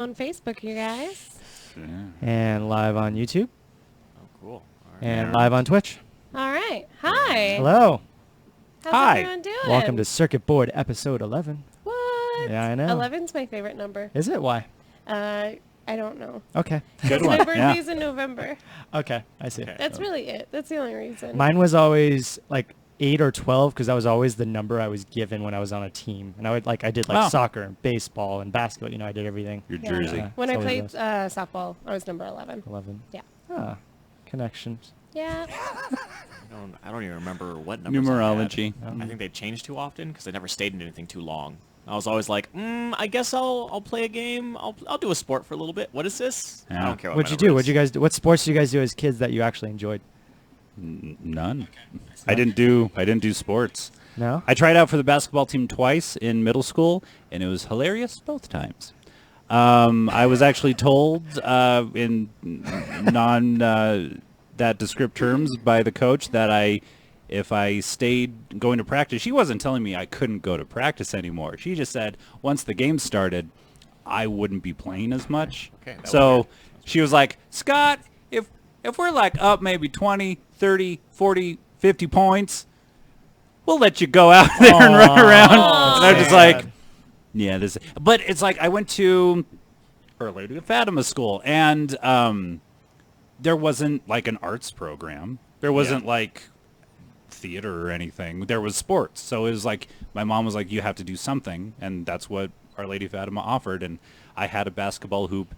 On Facebook, you guys. Yeah. And live on YouTube. Oh, cool. All right. And live on Twitch. All right. Hi. Hello. How's Hi. everyone doing? Welcome to Circuit Board episode 11. What? Yeah, I know. 11's my favorite number. Is it? Why? I don't know. Okay. Good My one. birthday's in November. Okay, I see. Okay. That's really it. That's the only reason. Mine was always like 8 or 12 because that was always the number I was given when I was on a team. And I did Oh. soccer and baseball and basketball. You know, I did everything. Your Yeah. jersey. Yeah. When I It's played always softball, I was number 11. 11. Yeah. Ah, connections. Yeah. I don't even remember what numbers Numerology. I had. I think they changed too often because they never stayed in anything too long. I was always like, I guess I'll play a game. I'll do a sport for a little bit. What is this? I Yeah. don't care. What'd you do? What'd you guys do? What sports did you guys do as kids that you actually enjoyed? None. I didn't do sports. No? I tried out for the basketball team twice in middle school, and it was hilarious both times. I was actually told in that descript terms by the coach that if I stayed going to practice, she wasn't telling me I couldn't go to practice anymore. She just said once the game started, I wouldn't be playing as much. Okay, that So would- she was like, Scott, if we're like up maybe 20, 30, 40, 50 points, we'll let you go out there and run around. And I'm just like, yeah, this. But it's like I went to Our Lady of Fatima school, and there wasn't like an arts program. There wasn't like theater or anything. There was sports. So it was like my mom was like, you have to do something, and that's what Our Lady of Fatima offered. And I had a basketball hoop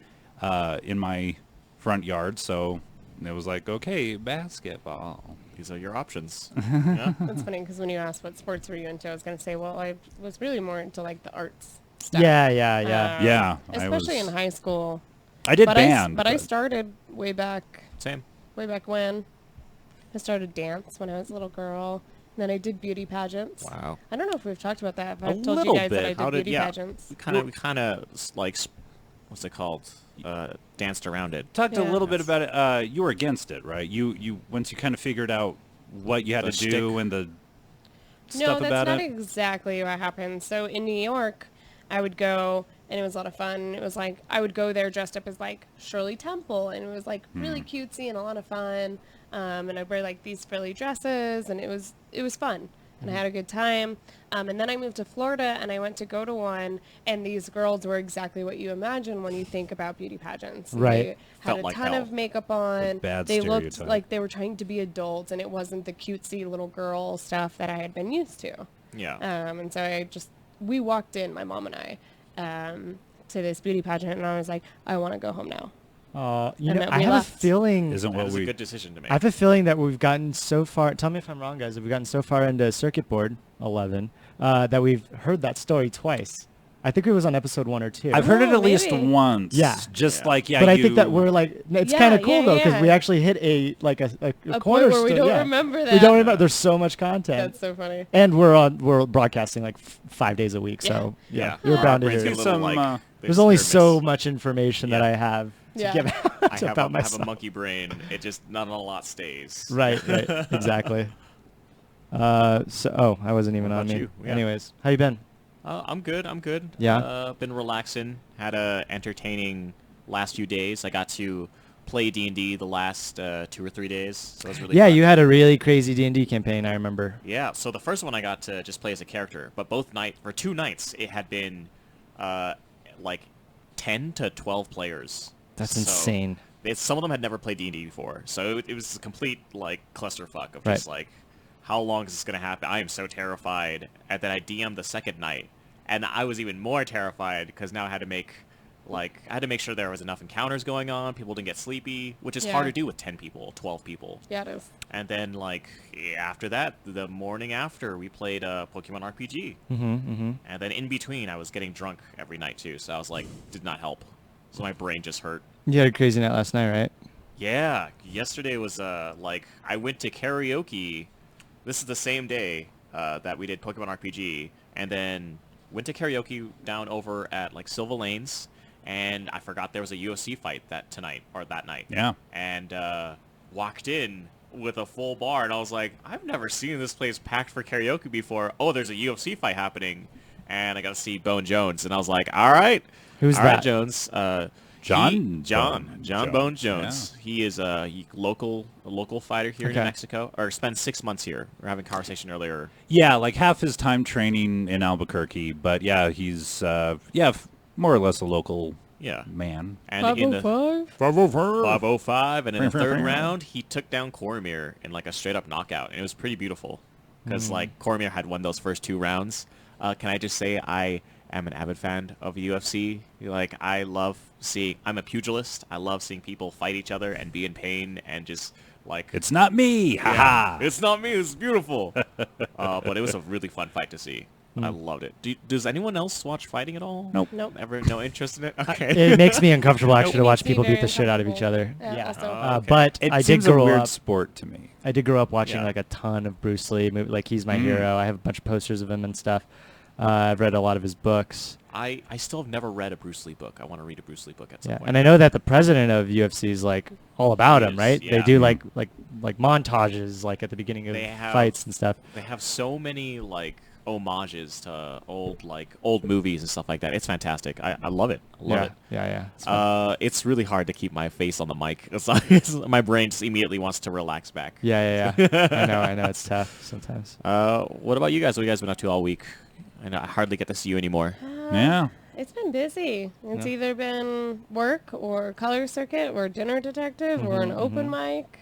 in my front yard, so it was like, okay, basketball. These are your options. Yeah. That's funny because when you asked what sports were you into, I was going to say, well, I was really more into like the arts stuff. Yeah. Yeah, I Especially was- in high school. I did But band. I started way back Same. when. I started dance when I was a little girl. And then I did beauty pageants. Wow. I don't know if we've talked about that. If A I've told you little guys that bit. I did beauty pageants. We kind of like, what's it called? Danced around it. Talked a Yeah. little bit about it. You were against it, right? You once you kind of figured out what you had The to do shtick. and the No, stuff that's about not it. exactly what happened. So in New York, I would go, and it was a lot of fun. It was like, I would go there dressed up as like Shirley Temple, and it was like really cutesy and a lot of fun. And I'd wear like these frilly dresses, and it was fun. And I had a good time. And then I moved to Florida, and I went to go to one, and these girls were exactly what you imagine when you think about beauty pageants. Right. They had Felt a like ton hell. of makeup on. bad They looked stereotype. like they were trying to be adults, and it wasn't the cutesy little girl stuff that I had been used to. Yeah. And so we walked in, my mom and I, to this beauty pageant, and I was like, I want to go home now. You And know, then I we have left. a feeling. Isn't That what was a we good decision to make. I have a feeling that we've gotten so far. Tell me if I'm wrong, guys. We've gotten so far into Circuit Board 11 that we've heard that story twice. I think it was on episode 1 or 2. I've heard it Oh, at least maybe. once. Yeah. Just Yeah. like but I think that you- we're like, it's Yeah, kind of cool yeah, though because we yeah. actually hit a A corner point where we sto- don't yeah. remember We that. don't remember. There's so much content, That's so funny. and we're broadcasting like 5 days a week. So Yeah. you're Yeah. bound to Brings hear. me a it. little, Some, like, There's only nervous. so much information that Yeah. I have to Yeah. give out I about have myself. a monkey brain. It just not a lot stays. Right, exactly. I wasn't even What on about me. you? Yeah. Anyways, how you been? I'm good. Yeah? Been relaxing. Had a entertaining last few days. I got to play D&D the last 2 or 3 days. So it was really Yeah, fun. you had a really crazy D&D campaign, I remember. Yeah. So the first one I got to just play as a character, but for 2 nights it had been like 10 to 12 players. That's So insane. some of them had never played D&D before, so it was a complete like clusterfuck of Right. just like, how long is this gonna happen? I am so terrified. And then I DM'd the second night, and I was even more terrified because now I had to make sure there was enough encounters going on. People didn't get sleepy, which is hard Yeah. to do with 10 people, 12 people. Yeah, it is. And then after that, the morning after, we played Pokemon RPG. Mm-hmm. And then in between, I was getting drunk every night too, so I was like, did not help. So my brain just hurt. You had a crazy night last night, right? Yeah, yesterday was I went to karaoke. This is the same day that we did Pokemon RPG, and then went to karaoke down over at like Silva Lanes, and I forgot there was a UFC fight that night. Yeah. And walked in with a full bar, and I was like, I've never seen this place packed for karaoke before. Oh, there's a UFC fight happening. and I got to see Bone Jones, and I was like, all right. Who's all right, that? Jones. John Bone Jones. Yeah. He is a local fighter here in Okay. Mexico, or spent 6 months here. We were having a conversation earlier. Yeah, like half his time training in Albuquerque, but yeah, he's more or less a local man. And in the 505? 505, and in the third round, he took down Cormier in like a straight up knockout, and it was pretty beautiful because like Cormier had won those first 2 rounds. Can I just say I am an avid fan of UFC? Like I love seeing. I'm a pugilist. I love seeing people fight each other and be in pain and just like. It's not me, haha. It's not me. It's beautiful. But it was a really fun fight to see. I loved it. Does anyone else watch fighting at all? Nope. Ever no interest in it? Okay. It makes me uncomfortable actually to It watch makes me people beat very the shit out of each other. uncomfortable. Yeah. Also. Okay. But It I did seems a grow weird up. sport to me. I did grow up watching Yeah. like a ton of Bruce Lee. Like he's my hero. I have a bunch of posters of him and stuff. I've read a lot of his books. I still have never read a Bruce Lee book. I want to read a Bruce Lee book at some Yeah, point. and I know that the president of UFC is like all about him, Yes, right? They yeah. do like montages like at the beginning of They have- fights and stuff. They have so many like homages to old movies and stuff like that. It's fantastic. I love it. I love it. Yeah. It's fun. It's really hard to keep my face on the mic. My brain just immediately wants to relax back. Yeah. I know. It's tough sometimes. What about you guys? What have you guys been up to all week? I know I hardly get to see you anymore. Yeah. It's been busy. It's either been work or color circuit or dinner detective or an open mic.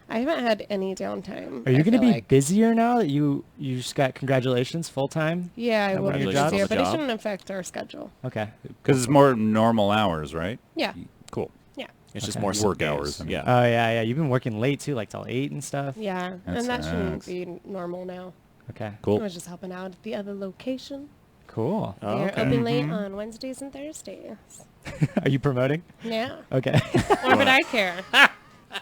I haven't had any downtime. Are you I going to feel be like. busier now that you just got congratulations full time? Yeah, I at will one of be your busier, jobs? but it Job? shouldn't affect our schedule. Okay. Because it's more normal hours, right? Yeah. Cool. Yeah. It's just Okay. more Work days. hours, I mean. Yeah. Oh yeah. You've been working late too, like till 8 and stuff. Yeah. That And that shouldn't sucks. be normal now. Okay. I Cool. was just helping out at the other location. Cool. Oh, They're okay. open late on Wednesdays and Thursdays. Are you promoting? Yeah. Okay. Why would I care?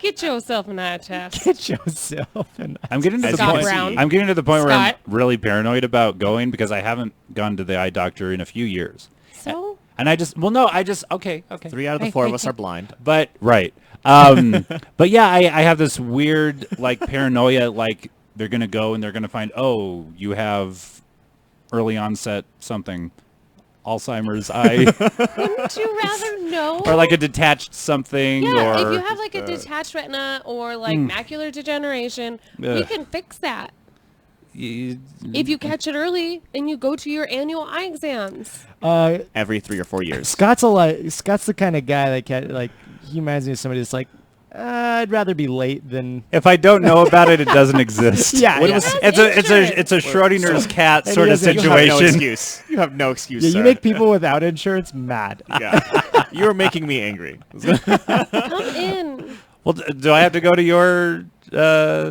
Get yourself an eye test. Get yourself an. I'm getting to the Scott point. Brown. I'm getting to the point where I'm Scott. really paranoid about going because I haven't gone to the eye doctor in a few years. So? And okay. 3 out of the 4 of us are blind. But right. But yeah, I have this weird like paranoia, like they're gonna go and they're gonna find, oh, you have early onset something, Alzheimer's eye, Wouldn't you rather know? or like a detached something, Yeah, or if you have like a detached retina or like macular degeneration, we Ugh. can fix that. y- If you catch it early and you go to your annual eye exams. Every 3 or 4 years. Scott's the kind of guy that he reminds me of somebody that's like, I'd rather be late than. if I don't know about it, it doesn't exist. Yeah, What yeah. was- That's it's a Schrodinger's cat And sort he of doesn't- You have no situation. excuse. You have no excuse, Yeah, sir. you make people without insurance mad. Yeah. You're making me angry. Come in. Well, do I have to go to your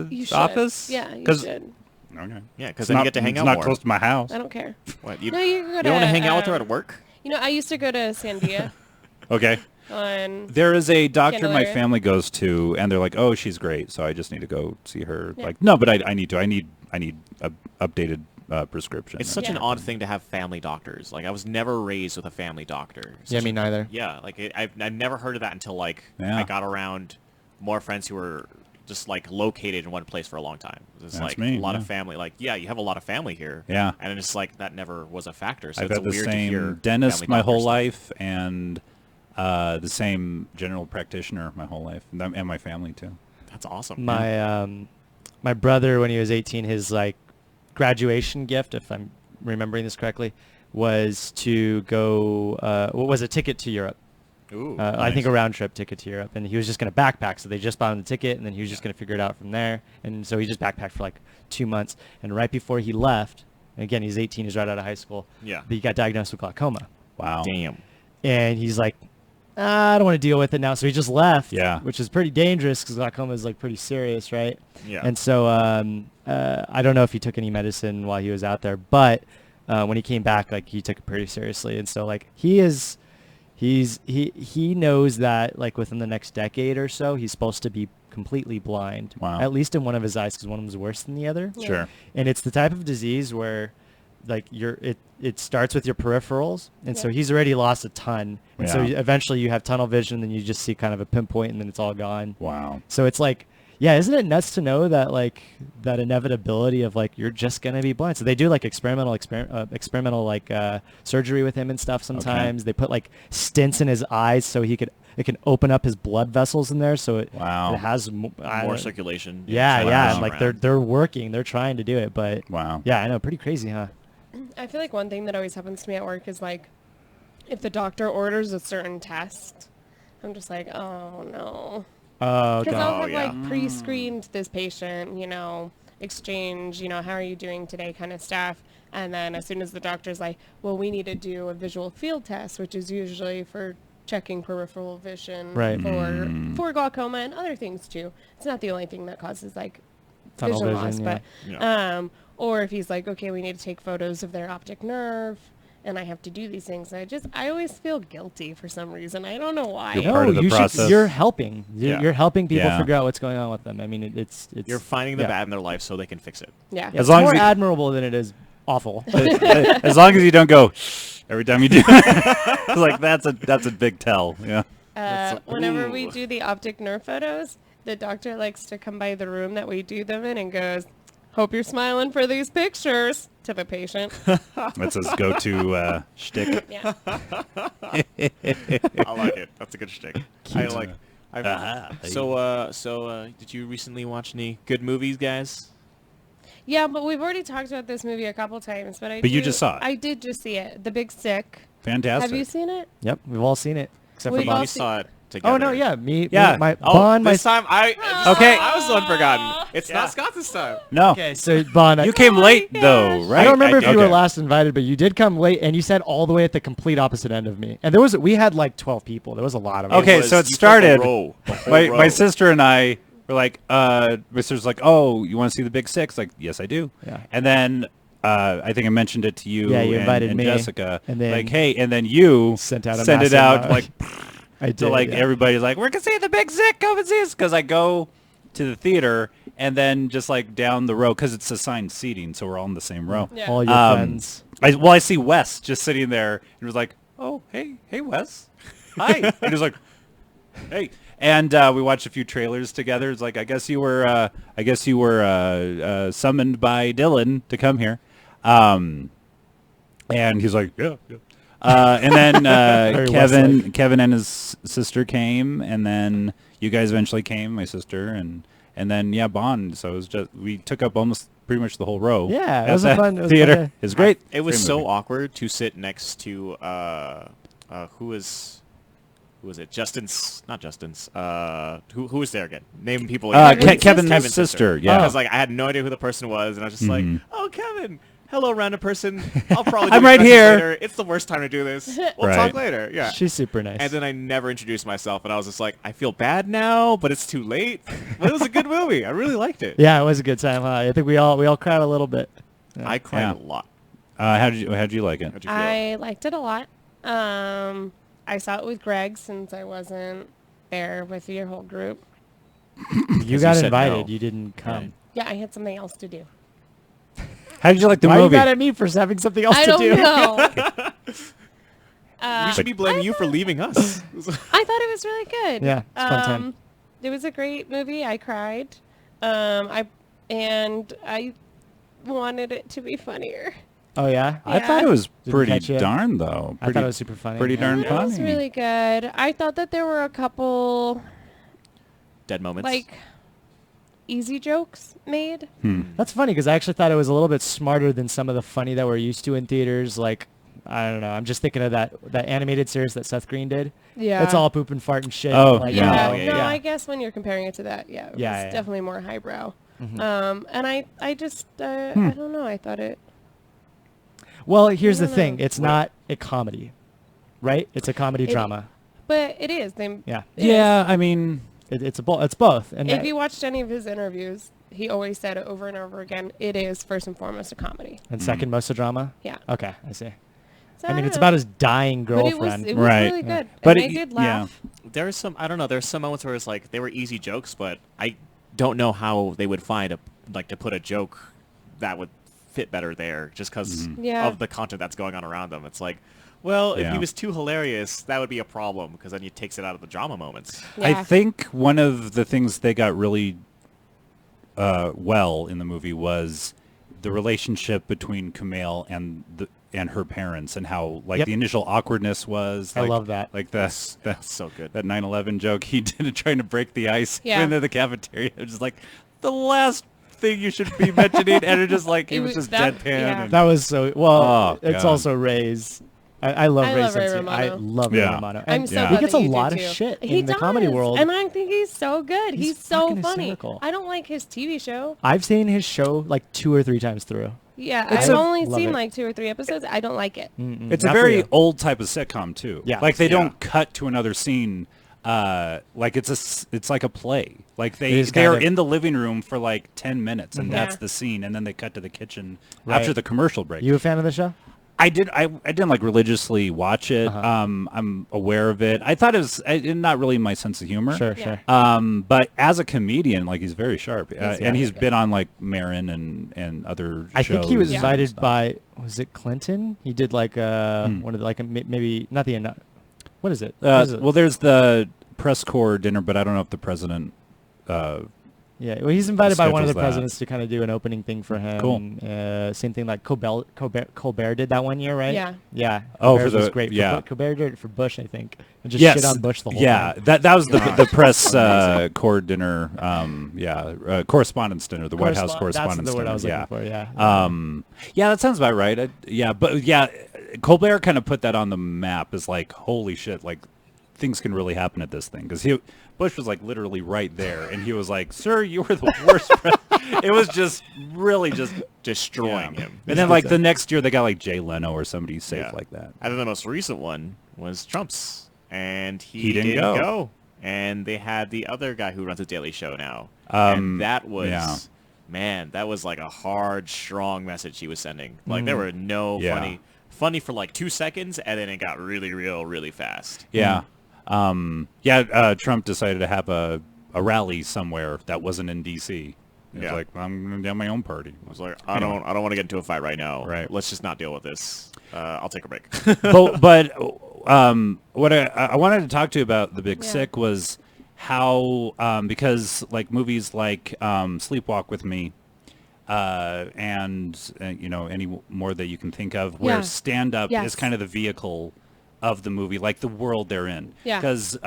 You should. office? Yeah, you 'Cause- should. Okay. Yeah, because It's then not, you get to hang it's out not more. close to my house. I don't care. What, you No, you can go you to. want to hang out with her at work? You know, I used to go to Sandia Okay. on. There is a doctor my Candelaria. family goes to, and they're like, "Oh, she's great, so I just need to go see her." Yeah. Like, no, but I need to. I need a updated prescription. It's such an Yeah. odd thing to have family doctors. Like, I was never raised with a family doctor. Yeah, Such me a- neither. Yeah, like I've never heard of that until like Yeah. I got around more friends who were just like located in one place for a long time. It's That's like me, a lot yeah. of family. Like, yeah, you have a lot of family here. Yeah. and it's like that never was a factor. So I've it's had the weird to hear same dentist family my doctor whole stuff. life, and the same general practitioner my whole life, and my family too. That's awesome. My brother, when he was 18, his like graduation gift, if I'm remembering this correctly, was to go. What was a ticket to Europe? Ooh, I think nice. a round trip ticket to Europe, and he was just going to backpack. So they just bought him the ticket, and then he was just going to figure it out from there. And so he just backpacked for like 2 months. And right before he left, and again, he's 18, he's right out of high school. Yeah. He got diagnosed with glaucoma, Wow. Damn. and he's like, I don't want to deal with it now. So he just left. Yeah. Which is pretty dangerous because glaucoma is like pretty serious, right? Yeah. And so I don't know if he took any medicine while he was out there, but when he came back, like he took it pretty seriously. And so like he knows that like within the next decade or so, he's supposed to be completely blind. Wow. At least in one of his eyes, because one of them is worse than the other. Yeah. Sure. And it's the type of disease where like it starts with your peripherals, and so Yeah. he's already lost a ton. And so Yeah. eventually you have tunnel vision, and then you just see kind of a pinpoint, and then it's all gone. Wow. So it's like Yeah, isn't it nuts to know that like that inevitability of like you're just gonna be blind? So they do like experimental like surgery with him and stuff. Sometimes they put like stents in his eyes so it can open up his blood vessels in there, so it has more circulation. Yeah, yeah, and around. like they're trying to do it, but Wow. yeah, I know, pretty crazy, huh? I feel like one thing that always happens to me at work is like, if the doctor orders a certain test, I'm just like, oh no. Oh, Because I'll have yeah. like pre-screened this patient, exchange, how are you doing today kind of stuff. And then as soon as the doctor's like, well, we need to do a visual field test, which is usually for checking peripheral vision Right. for glaucoma and other things too. It's not the only thing that causes like Tunnel vision loss, vision, but yeah. or if he's like, okay, we need to take photos of their optic nerve, and I have to do these things. I always feel guilty for some reason. I don't know why. You're part of the process. You're helping. Yeah. You're helping people Yeah. figure out what's going on with them. I mean, it's You're finding the yeah. bad in their life so they can fix it. Yeah. Yeah, As it's long as more you- admirable than it is awful. As long as you don't go every time you do. It's like that's a big tell. Yeah. Whenever we Ooh. do the optic nerve photos, the doctor likes to come by the room that we do them in and goes, hope you're smiling for these pictures, to the patient. That's his go-to shtick. Yeah. I like it. That's a good shtick. I like. Did you recently watch any good movies, guys? Yeah, but we've already talked about this movie a couple times. But you just saw it. I did just see it. The Big Sick. Fantastic. Have you seen it? Yep, we've all seen it except We've for all Bond. We saw it together. Oh no, yeah, me, Yeah. my Oh, Bond, this time Okay. I was the one forgotten. It's Yeah. not Scott this time. No. Okay, so Bond, You came late though, right? I don't remember if you were Okay. last invited, but you did come late, and you sat all the way at the complete opposite end of me. And we had like 12 people. There was a lot of us. Okay, so it you took the started. row, the whole My row. sister and I were like, my sister's like, oh, you want to see the Big Six? Like, yes, I do. Yeah. And then I think I mentioned it to you. Yeah, you and, invited and me, Jessica. and then like, hey, and then you sent out a sent it massive, out like I did. to like yeah. everybody's like, we're gonna see the Big Sick. Come and see us, because I go to the theater and then just like down the row because it's assigned seating, so we're all in the same row. Yeah. all your Um, friends. I see Wes just sitting there and was like, oh, hey Wes, hi. And he was like, hey. And we watched a few trailers together. It's like, I guess you were summoned by Dylan to come here. And he's like, yeah. And then Very Westlake. Kevin and his sister came, and then you guys eventually came, my sister, and then Bond. So it was just, we took up almost pretty much the whole row. Yeah, it at was a that fun- it was theater. fun day. It was great. It was Great so movie. awkward to sit next to who was it? Not Justin's. Who was there again? Name people. Kevin's sister. Yeah. Because like I had no idea who the person was, and I was just like, oh, Kevin. Hello, random person. I'll probably. Do I'm these right messages here. Later. It's the worst time to do this. We'll Right. talk later. Yeah. She's super nice. And then I never introduced myself, and I was just like, I feel bad now, but it's too late. But it was a good movie. I really liked it. yeah, it was a good time. Huh? I think we all cried a little bit. I cried Yeah. a lot. How'd you like it? How'd you feel? I liked it a lot. I saw it with Greg since I wasn't there with your whole group. You you got said invited. no. You didn't come. Yeah, I had something else to do. How did you like the Why are you movie? mad at me for having something else I to don't do? know. We should be blaming you for leaving us. I thought it was really good. Yeah, it's a fun time. It was a great movie. I cried. I wanted it to be funnier. Oh yeah. I thought it was Didn't pretty catch it. darn though. I thought it was super funny. Pretty darn It was funny. really good. I thought that there were a couple Dead moments. like easy jokes made. That's funny because I actually thought it was a little bit smarter than some of the funny that we're used to in theaters. Like, I don't know. I'm just thinking of that animated series that Seth Green did. Yeah. It's all poop and fart and shit. Oh, like, Yeah. you know, No, yeah. I guess when you're comparing it to that, yeah, it Yeah, was yeah. definitely more highbrow. Mhm. And I just I don't know. I thought it. Well, here's the don't thing. know. It's not a comedy, right? It's a comedy It- drama. But it is. Yeah. Yeah, I mean, It's both. And If that- you watched any of his interviews, he always said it over and over again. It is first and foremost a comedy. and second most a drama. Yeah. Okay, I see. So I mean, don't it's know. about his dying But it was girlfriend. Right. really good. But and I it- did yeah. laugh. There's some, I don't know, there's some moments where it's like, they were easy jokes, but I don't know how they would find to put a joke that would fit better there just because Yeah. of the content that's going on around them. It's like, well, if Yeah. he was too hilarious, that would be a problem because then it takes it out of the drama moments. Yeah. I think one of the things they got really well in the movie was the relationship between Kumail and her parents, and how like Yep. the initial awkwardness was. I Like, love that. Like that's So good. that 9/11 joke he did trying to break the ice Yeah. into the cafeteria. It was just like the last thing you should be mentioning, and it just like he It was was just that- deadpan. yeah. And, That was so well. Oh, it's God. also Ray's. I love I Ray's love Ray sense of- I Romano. love Ray Yeah. Romano. I'm And so Yeah. glad he gets that a you do lot of too. shit He in the comedy does, world. and I think he's so good. He's He's so fucking funny. hysterical. I don't like his TV show. I've seen his show like 2 or 3 times through. Yeah, It's I've a- only love seen it. like 2 or 3 episodes. I don't like it. It's a Not for very you. old type of sitcom too. Yeah. Like they Yeah. don't cut to another scene. Like it's like a play. Like It is they're kind of- in the living room for like 10 minutes, and that's Yeah. the scene, and then they cut to the kitchen Right. after the commercial break. You a fan of the show? I didn't like religiously watch it. Uh-huh. I'm aware of it. I thought it was not really my sense of humor. Sure, Yeah. sure. But as a comedian, like he's very sharp, yeah. and he's been on like Marin and other. I think he was shows and invited stuff. by, was it Clinton? He did like one of the, like maybe not the what is it? What is it? Well, there's the press corps dinner, but I don't know if the president. Yeah, well, he's invited by one of the schedules that. presidents to kind of do an opening thing for him. Cool. Same thing like Colbert did that one year, right? Yeah. Yeah. Oh, Colbert's for was the- great. yeah. Colbert did it for Bush, I think, and just Yes. shit on Bush the whole Yeah, time. that was the Gosh. press corps dinner. Correspondence dinner, the White House correspondence That's the word dinner. I was yeah. looking for. Yeah. Yeah, that sounds about right. But Colbert kind of put that on the map as like, holy shit, like things can really happen at this thing, because Bush was like literally right there, and he was like, "Sir, you were the worst." It was just really just Destroying yeah. him. And then like the next year, they got like Jay Leno or somebody safe Yeah. like that. And then the most recent one was Trump's, and he, He didn't go. And they had the other guy who runs the Daily Show now, Um, and that was, yeah. man, that was like a hard, strong message he was sending. Like there were no Yeah. funny for like 2 seconds, and then it got really real, really fast. Yeah. Trump decided to have a rally somewhere that wasn't in D.C. He was Yeah. like, I'm going to have my own party. I was like, I don't want to get into a fight right now. Right. Let's just not deal with this. I'll take a break. but what I wanted to talk to you about The Big Yeah. Sick was how, because like movies like Sleepwalk with Me, and any more that you can think of, where Yeah. stand-up Yes. is kind of the vehicle of the movie, like the world they're in. Yeah. Because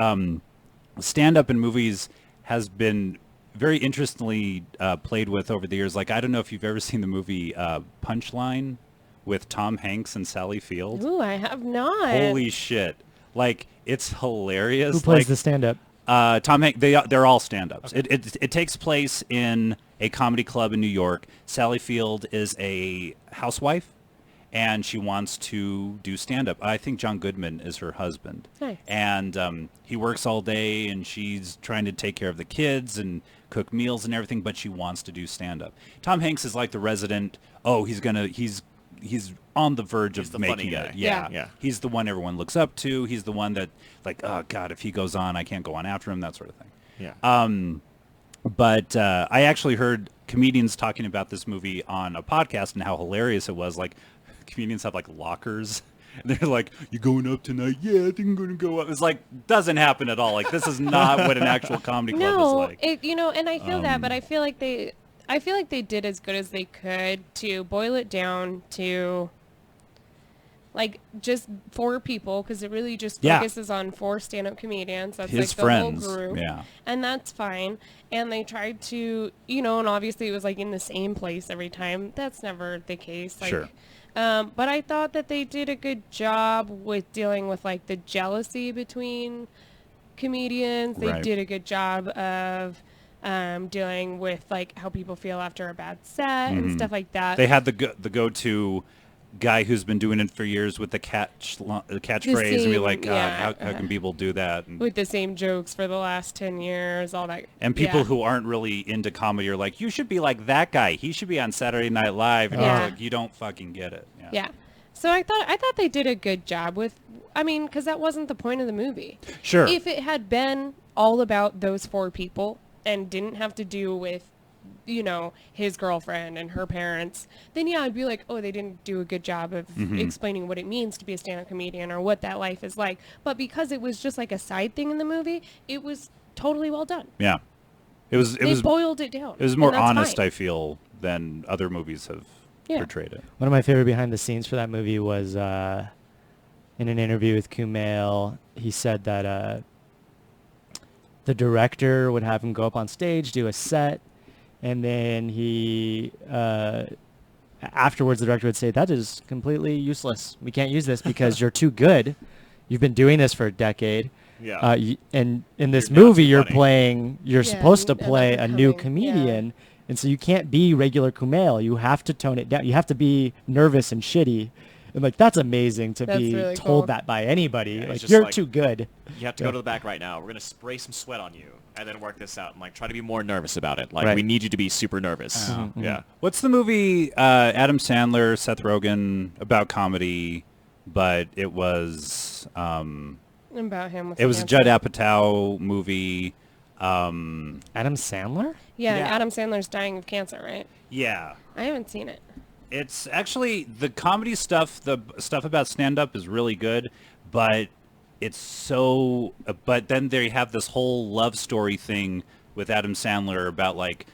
stand-up in movies has been very interestingly played with over the years. Like, I don't know if you've ever seen the movie Punchline with Tom Hanks and Sally Field. Ooh, I have not. Holy shit. Like, it's hilarious. Who plays like, the stand-up? Tom Hanks, they're all stand-ups. It takes place in a comedy club in New York. Sally Field is a housewife, and she wants to do stand-up. I think John Goodman is her husband. Nice. And he works all day, and she's trying to take care of the kids and cook meals and everything, but she wants to do stand-up. Tom Hanks is like the resident, he's on the verge He's of the funny making guy. it. Yeah. Yeah. He's the one everyone looks up to. He's the one that, like, oh, God, if he goes on, I can't go on after him, that sort of thing. Yeah. But I actually heard comedians talking about this movie on a podcast and how hilarious it was. Like, comedians have, like, lockers. And they're like, you going up tonight? Yeah, I think I'm going to go up. It's like, doesn't happen at all. Like, this is not what an actual comedy club is No, like. and I feel that, but I feel like they did as good as they could to boil it down to like just 4 people, because it really just Yeah. focuses on 4 stand-up comedians. That's His like the friends, whole group. yeah. And that's fine. And they tried to, and obviously it was like in the same place every time. That's never the case. Like, Sure. But I thought that they did a good job with dealing with like the jealousy between comedians. They Right. did a good job of dealing with like how people feel after a bad set and stuff like that. They had the go-to guy who's been doing it for years with the catchphrase and be same- like, yeah, how can people do that? And, with the same jokes for the last 10 years, all that. and people yeah. who aren't really into comedy are like, you should be like that guy. He should be on Saturday Night Live. And Yeah. you're like, you don't fucking get it. Yeah. So I thought they did a good job with, because that wasn't the point of the movie. Sure. If it had been all about those 4 people and didn't have to do with, his girlfriend and her parents, then yeah, I'd be like, oh, they didn't do a good job of explaining what it means to be a stand-up comedian or what that life is like. But because it was just like a side thing in the movie, it was totally well done. Yeah. They boiled it down. It was more and that's honest, fine. I feel, than other movies have portrayed it. One of my favorite behind the scenes for that movie was in an interview with Kumail. He said that the director would have him go up on stage, do a set, and then he afterwards the director would say, "That is completely useless. We can't use this because you're too good. You've been doing this for a decade." Yeah. And in this You're not movie, too you're funny. playing. You're Yeah, supposed to an play a new up-and-coming, yeah. comedian, and so you can't be regular Kumail. You have to tone it down. You have to be nervous and shitty, and like that's amazing to That's be really told cool. that by anybody. Yeah, it's Like just you're like- too good. You have to Yeah. go to the back right now. We're gonna spray some sweat on you, and then work this out. And like try to be more nervous about it. Like Right. we need you to be super nervous. Yeah. What's the movie Adam Sandler, Seth Rogen about comedy, but it was About him. With it was a cancer. Judd Apatow movie. Adam Sandler? Yeah, Yeah. Adam Sandler's dying of cancer, right? Yeah. I haven't seen it. It's actually the comedy stuff, the stuff about stand-up is really good, but it's so. But then they have this whole love story thing with Adam Sandler about like,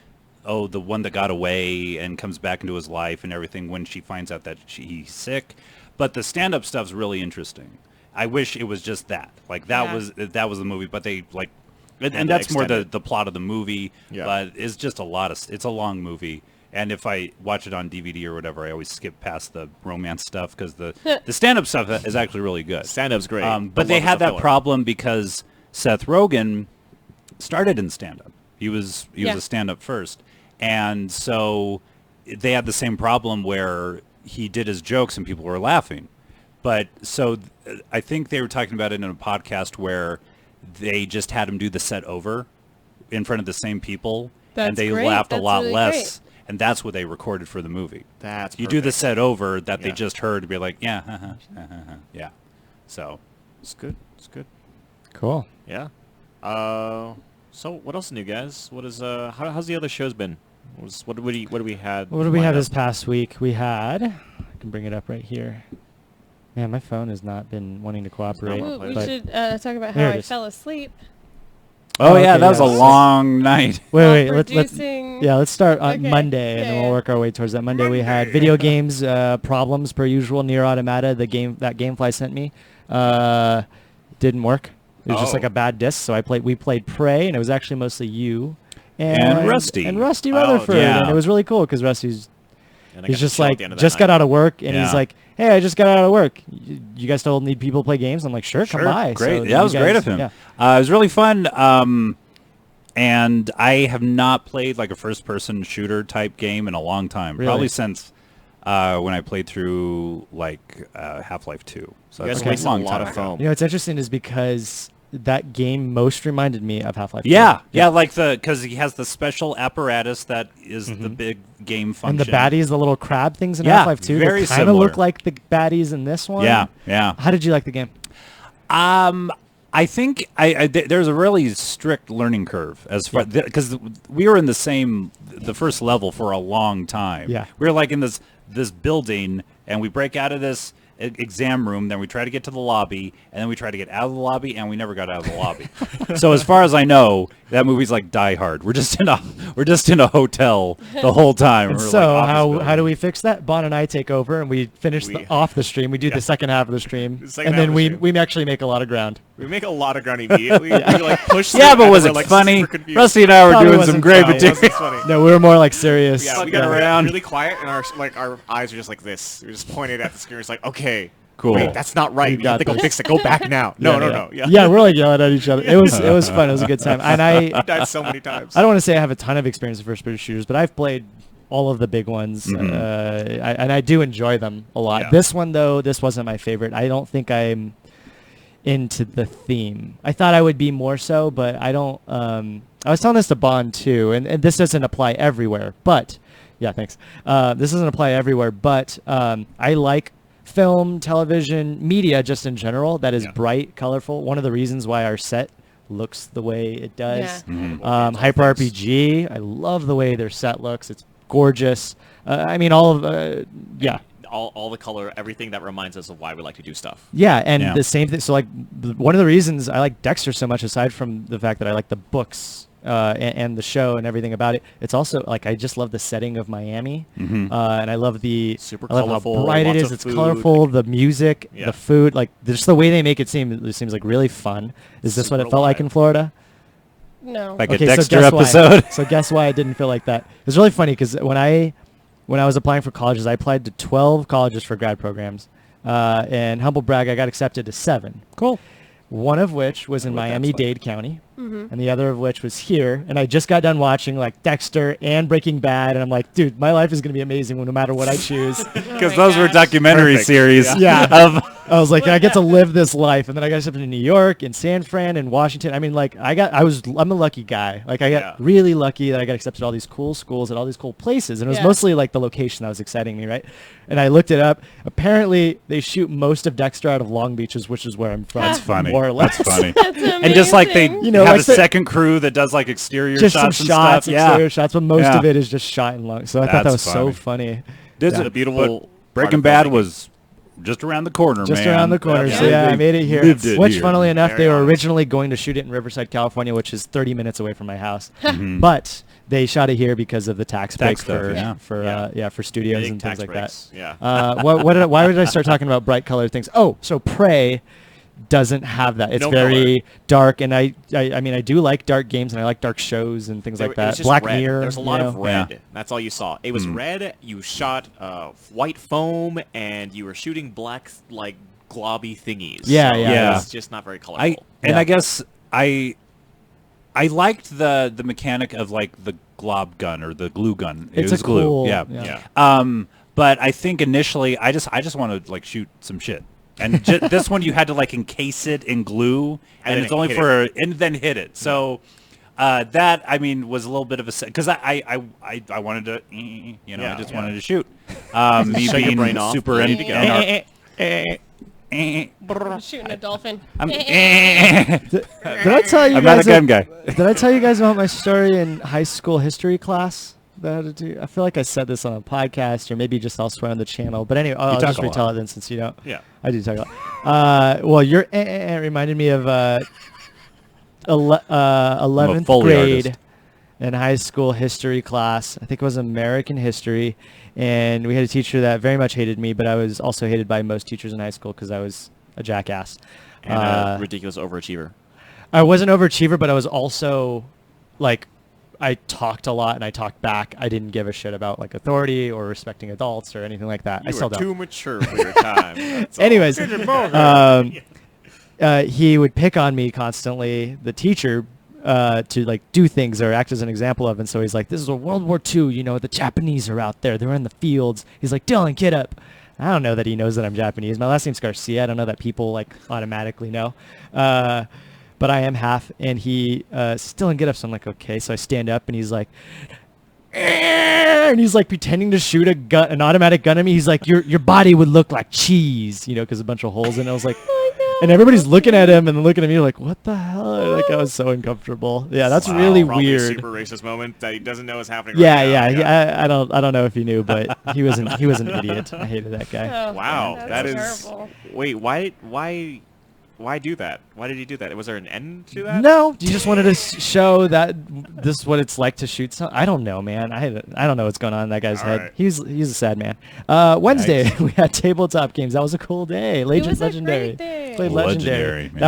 oh, the one that got away and comes back into his life and everything when she finds out that he's sick. But the stand-up stuff's really interesting. I wish it was just that. Like that Yeah. was the movie, but they like, Had and to that's more extend it. the plot of the movie. Yeah. But it's just a lot of. It's a long movie. And if I watch it on DVD or whatever, I always skip past the romance stuff because the stand-up stuff is actually really good. Stand-up's great. But The they love is had a that filler. problem because Seth Rogen started in stand-up. He was Yeah. a stand-up first, and so they had the same problem where he did his jokes and people were laughing. But so I think they were talking about it in a podcast where they just had him do the set over in front of the same people, and That's they great. laughed a That's lot really less. great. And that's what they recorded for the movie. That's You do the perfect. set over that they Yeah. just heard to be like, yeah, yeah. So It's good. It's good. Cool. Yeah. So what else new, guys? What is how's the other shows been? What do we had? What did we have lined this up? past week? We had. I can bring it up right here. Man, my phone has not been wanting to cooperate. not Ooh, we but should talk about There how it I is. fell asleep. Oh, yeah, okay, that was a yes. long night. Wait, while let's producing- let's start on Okay, Monday, and yeah, then we'll yeah. work our way towards that. Monday we had video games problems per usual. Near Automata, the game that GameFly sent me, didn't work. It was just like Oh. a bad disc. So we played Prey, and it was actually mostly you And Rusty. and Rusty Oh, Rutherford, yeah. and it was really cool because Rusty's And I he's got to just chill at like the end of that just got night. out of work, and Yeah. he's like, "Hey, I just got out of work. You guys still need people to play games?" I'm like, "Sure, come by." Great. So that you was great guys- of him. Yeah. It was really fun. And I have not played like a first-person shooter type game in a long time. Really? Probably since when I played through like Half-Life 2. So You that's guys a wasted a long lot time of ago. foam. You know, what's interesting is because that game most reminded me of Half-Life. 2. Yeah, like because he has the special apparatus that is the big game function. And the baddies, the little crab things in Yeah, Half-Life 2, very they kind of similar. look like the baddies in this one. Yeah. How did you like the game? I think there's a really strict learning curve as far because we were in the first level for a long time. Yeah. We were like in this building, and we break out of this exam room, then we try to get to the lobby, and then we try to get out of the lobby, and we never got out of the lobby. So as far as I know, that movie's like Die Hard. We're just in a hotel the whole time. And We're so like office how building. do we fix that? Bon and I take over, and we finish off the stream. We do the second half of the stream, The second and half then of the we stream. actually make a lot of ground. We make a lot of ground immediately. We like push. Yeah, through, but and was we're, it like, funny? super confused. Rusty and I were Probably doing some wasn't great funny. material. It's funny. No, we were more like serious. Yeah, we got got around. really quiet, and our eyes are just like this. We just pointed at the screen. It's like, okay, Cool. wait, that's not right. We We got have to go this. fix it. Go back now. No. Yeah, we're like yelling at each other. It was fun. It was a good time. And I I died so many times. don't want to say I have a ton of experience in first-person shooters, but I've played all of the big ones, and I do enjoy them a lot. Yeah. This one, though, this wasn't my favorite. I don't think I'm into the theme. I thought I would be more so, but I don't. I was telling this to Bond, too, and this doesn't apply everywhere, but... Yeah, thanks. This doesn't apply everywhere, but I like film, television, media just in general that is bright, colorful. One of the reasons why our set looks the way it does. Yeah. Hyper RPG, I love the way their set looks. It's gorgeous. I mean, all of all the color, everything that reminds us of why we like to do stuff. Yeah, and Yeah. the same thing. So, like, one of the reasons I like Dexter so much, aside from the fact that I like the books and the show and everything about it. It's also like I just love the setting of Miami, and I love Super I love colorful, how bright it lots is. of It's food. colorful. The music, Yeah. the food, like just the way they make it seems like really fun. Is this what Super it felt like alive. in Florida? No. Like a Okay, Dexter guess why. episode. So guess why I didn't feel like that. It's really funny because when I was applying for colleges, I applied to 12 colleges for grad programs, and humble brag, I got accepted to 7. Cool. One of which was in What that's Miami-Dade County, and the other of which was here. And I just got done watching like Dexter and Breaking Bad, and I'm like, dude, my life is gonna be amazing no matter what I choose. Because my those were gosh. documentary Perfect. series Yeah. of I was like, I get to live this life, and then I got accepted in New York, in San Fran, and Washington. I mean, like, I'm a lucky guy. Like, I got Yeah. really lucky that I got accepted to all these cool schools at all these cool places, and it was Yeah. mostly like the location that was exciting me, right? And I looked it up. Apparently, they shoot most of Dexter out of Long Beach, which is where I'm from. That's funny. more or less. That's funny. That's amazing. And just like they You know, have like a the- second crew that does like exterior Just some shots and shots, stuff. exterior shots, but most Yeah. of it is just shot in Long. So I thought that was That's so funny. funny. This Yeah. is The beautiful but Breaking part Bad of filmmaking. was just around the corner, Just man. around the corner. Yeah. So yeah, I They made it here. lived it Which, here. funnily enough, Very they were honest. originally going to shoot it in Riverside, California, which is 30 minutes away from my house. Mm-hmm. But they shot it here because of the tax break stuff, for for studios Big and things tax like breaks. that. Yeah. Why did I start talking about bright colored things? Oh, so Prey doesn't have that. It's No very dark, and I mean I do like dark games and I like dark shows and things It like was that. just Black red. Mirror. There's a lot you of know? red. Yeah. That's all you saw. It was red. You shot white foam, and you were shooting black like globby thingies. Yeah, So yeah. It's just not very colorful. Yeah. I guess I liked the mechanic of like the glob gun or the glue gun. It It's was a glue. cool. Yeah. Yeah. But I think initially I just want to like shoot some shit. And this one you had to like encase it in glue, and then it's only hit for and then hit it. So that I mean was a little bit of a because I wanted to I just wanted to shoot. Me Shut your being brain off. super Ready to go. I'm shooting a dolphin. I'm Did I tell you I'm not guys? a gun guy. Did I tell you guys about my story in high school history class? That I had to do? I feel like I said this on a podcast or maybe just elsewhere on the channel. But anyway, I'll talk just a lot. retell it then since you don't. Yeah. I do talk a lot. Well, your reminded me of 11th Foley grade artist. in high school history class. I think it was American history. And we had a teacher that very much hated me, but I was also hated by most teachers in high school because I was a jackass. And a ridiculous overachiever. I was an overachiever, but I was also like I talked a lot and I talked back. I didn't give a shit about like authority or respecting adults or anything like that. I You still were don't. too mature for your time. That's all. Anyways, he would pick on me constantly, the teacher, to like do things or act as an example of. And so he's like, this is a World War II, you know, the Japanese are out there. They're in the fields. He's like, Dylan, get up. I don't know that he knows that I'm Japanese. My last name's Garcia. I don't know that people like automatically know. But I am half. And he still didn't get up. So I'm like, okay. So I stand up and he's like, and he's like pretending to shoot an automatic gun at me. He's like, your body would look like cheese, you know, because a bunch of holes in it. I was like, and everybody's looking at him and then looking at me like, what the hell? Like I was so uncomfortable. Yeah, that's Wow, really probably a weird. super racist moment that he doesn't know is happening. Yeah, right now. yeah. I don't know if he knew, but he was an idiot. I hated that guy. Oh, Wow, that's that is. terrible. Wait, why do that? Why did he do that? Was there an end to that? No, you just wanted to show that this is what it's like to shoot. I don't know, man. I don't know what's going on in that guy's All head. right. He's a sad man. Wednesday we had tabletop games. That was a cool day. was a Legendary. great day. Played Legendary, Legendary. man.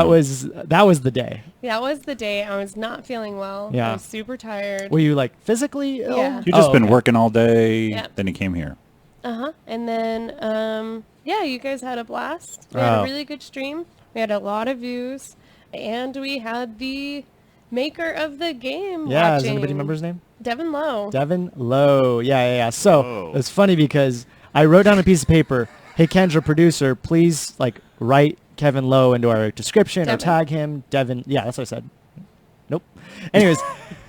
That was the day. That was the day I was not feeling well. Yeah. I was super tired. Were you like physically ill? Yeah. You've just been okay. working all day. Yep. Then you came here. And then, yeah, you guys had a blast. We had Oh. a really good stream. We had a lot of views. And we had the maker of the game Yeah, does watching. anybody remember his name? Devin Lowe. Devin Lowe. Yeah. So Whoa. it's funny because I wrote down a piece of paper. Hey, Kendra, producer, please like write Kevin Lowe into our description or Devin. tag him. Devin. Yeah, that's what I said. Nope. Anyways,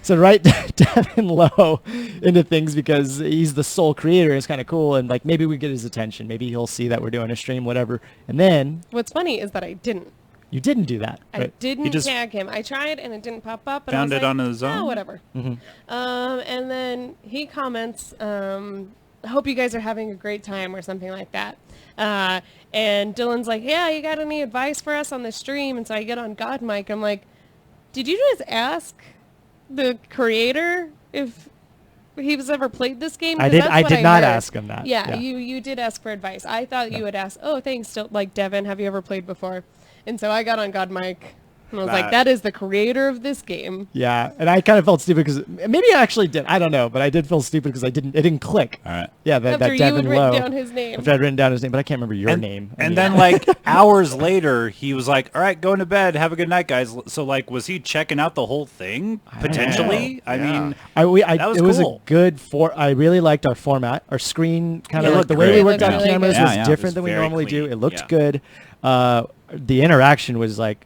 so write Devin Lowe into things because he's the sole creator. It's kind of cool, and like maybe we get his attention. Maybe he'll see that we're doing a stream, whatever. And then What's funny is that I didn't. you didn't do that. I right? didn't just tag him. I tried and it didn't pop up. And Found I was it like, on his "Oh, own?" whatever. Mhm. And then he comments, hope you guys are having a great time or something like that. And Dylan's like, yeah, you got any advice for us on the stream? And so I get on God mic. I'm like, did you just ask the creator if he was ever played this game. I 'Cause did. that's I what did not heard. ask him that. Yeah, you did ask for advice. I thought you would ask, oh, thanks, like, Devin, have you ever played before? And so I got on God Mike, and I was like, that is the creator of this game. Yeah, and I kind of felt stupid because maybe I actually did. I don't know, but I did feel stupid because it didn't click. All right. Yeah, that After you Devin had written Lowe. down his name. After I'd written down his name, but I can't remember your name. I And mean, then like hours later, he was like, "All right, going to bed. Have a good night, guys." So like, was he checking out the whole thing potentially? I mean, that was it was cool. a good I really liked our format, our screen kind It of looked the way we great. worked It on looked really cameras good. was Yeah, yeah. different It was than we very normally do. clean. It looked Yeah. good. The interaction was like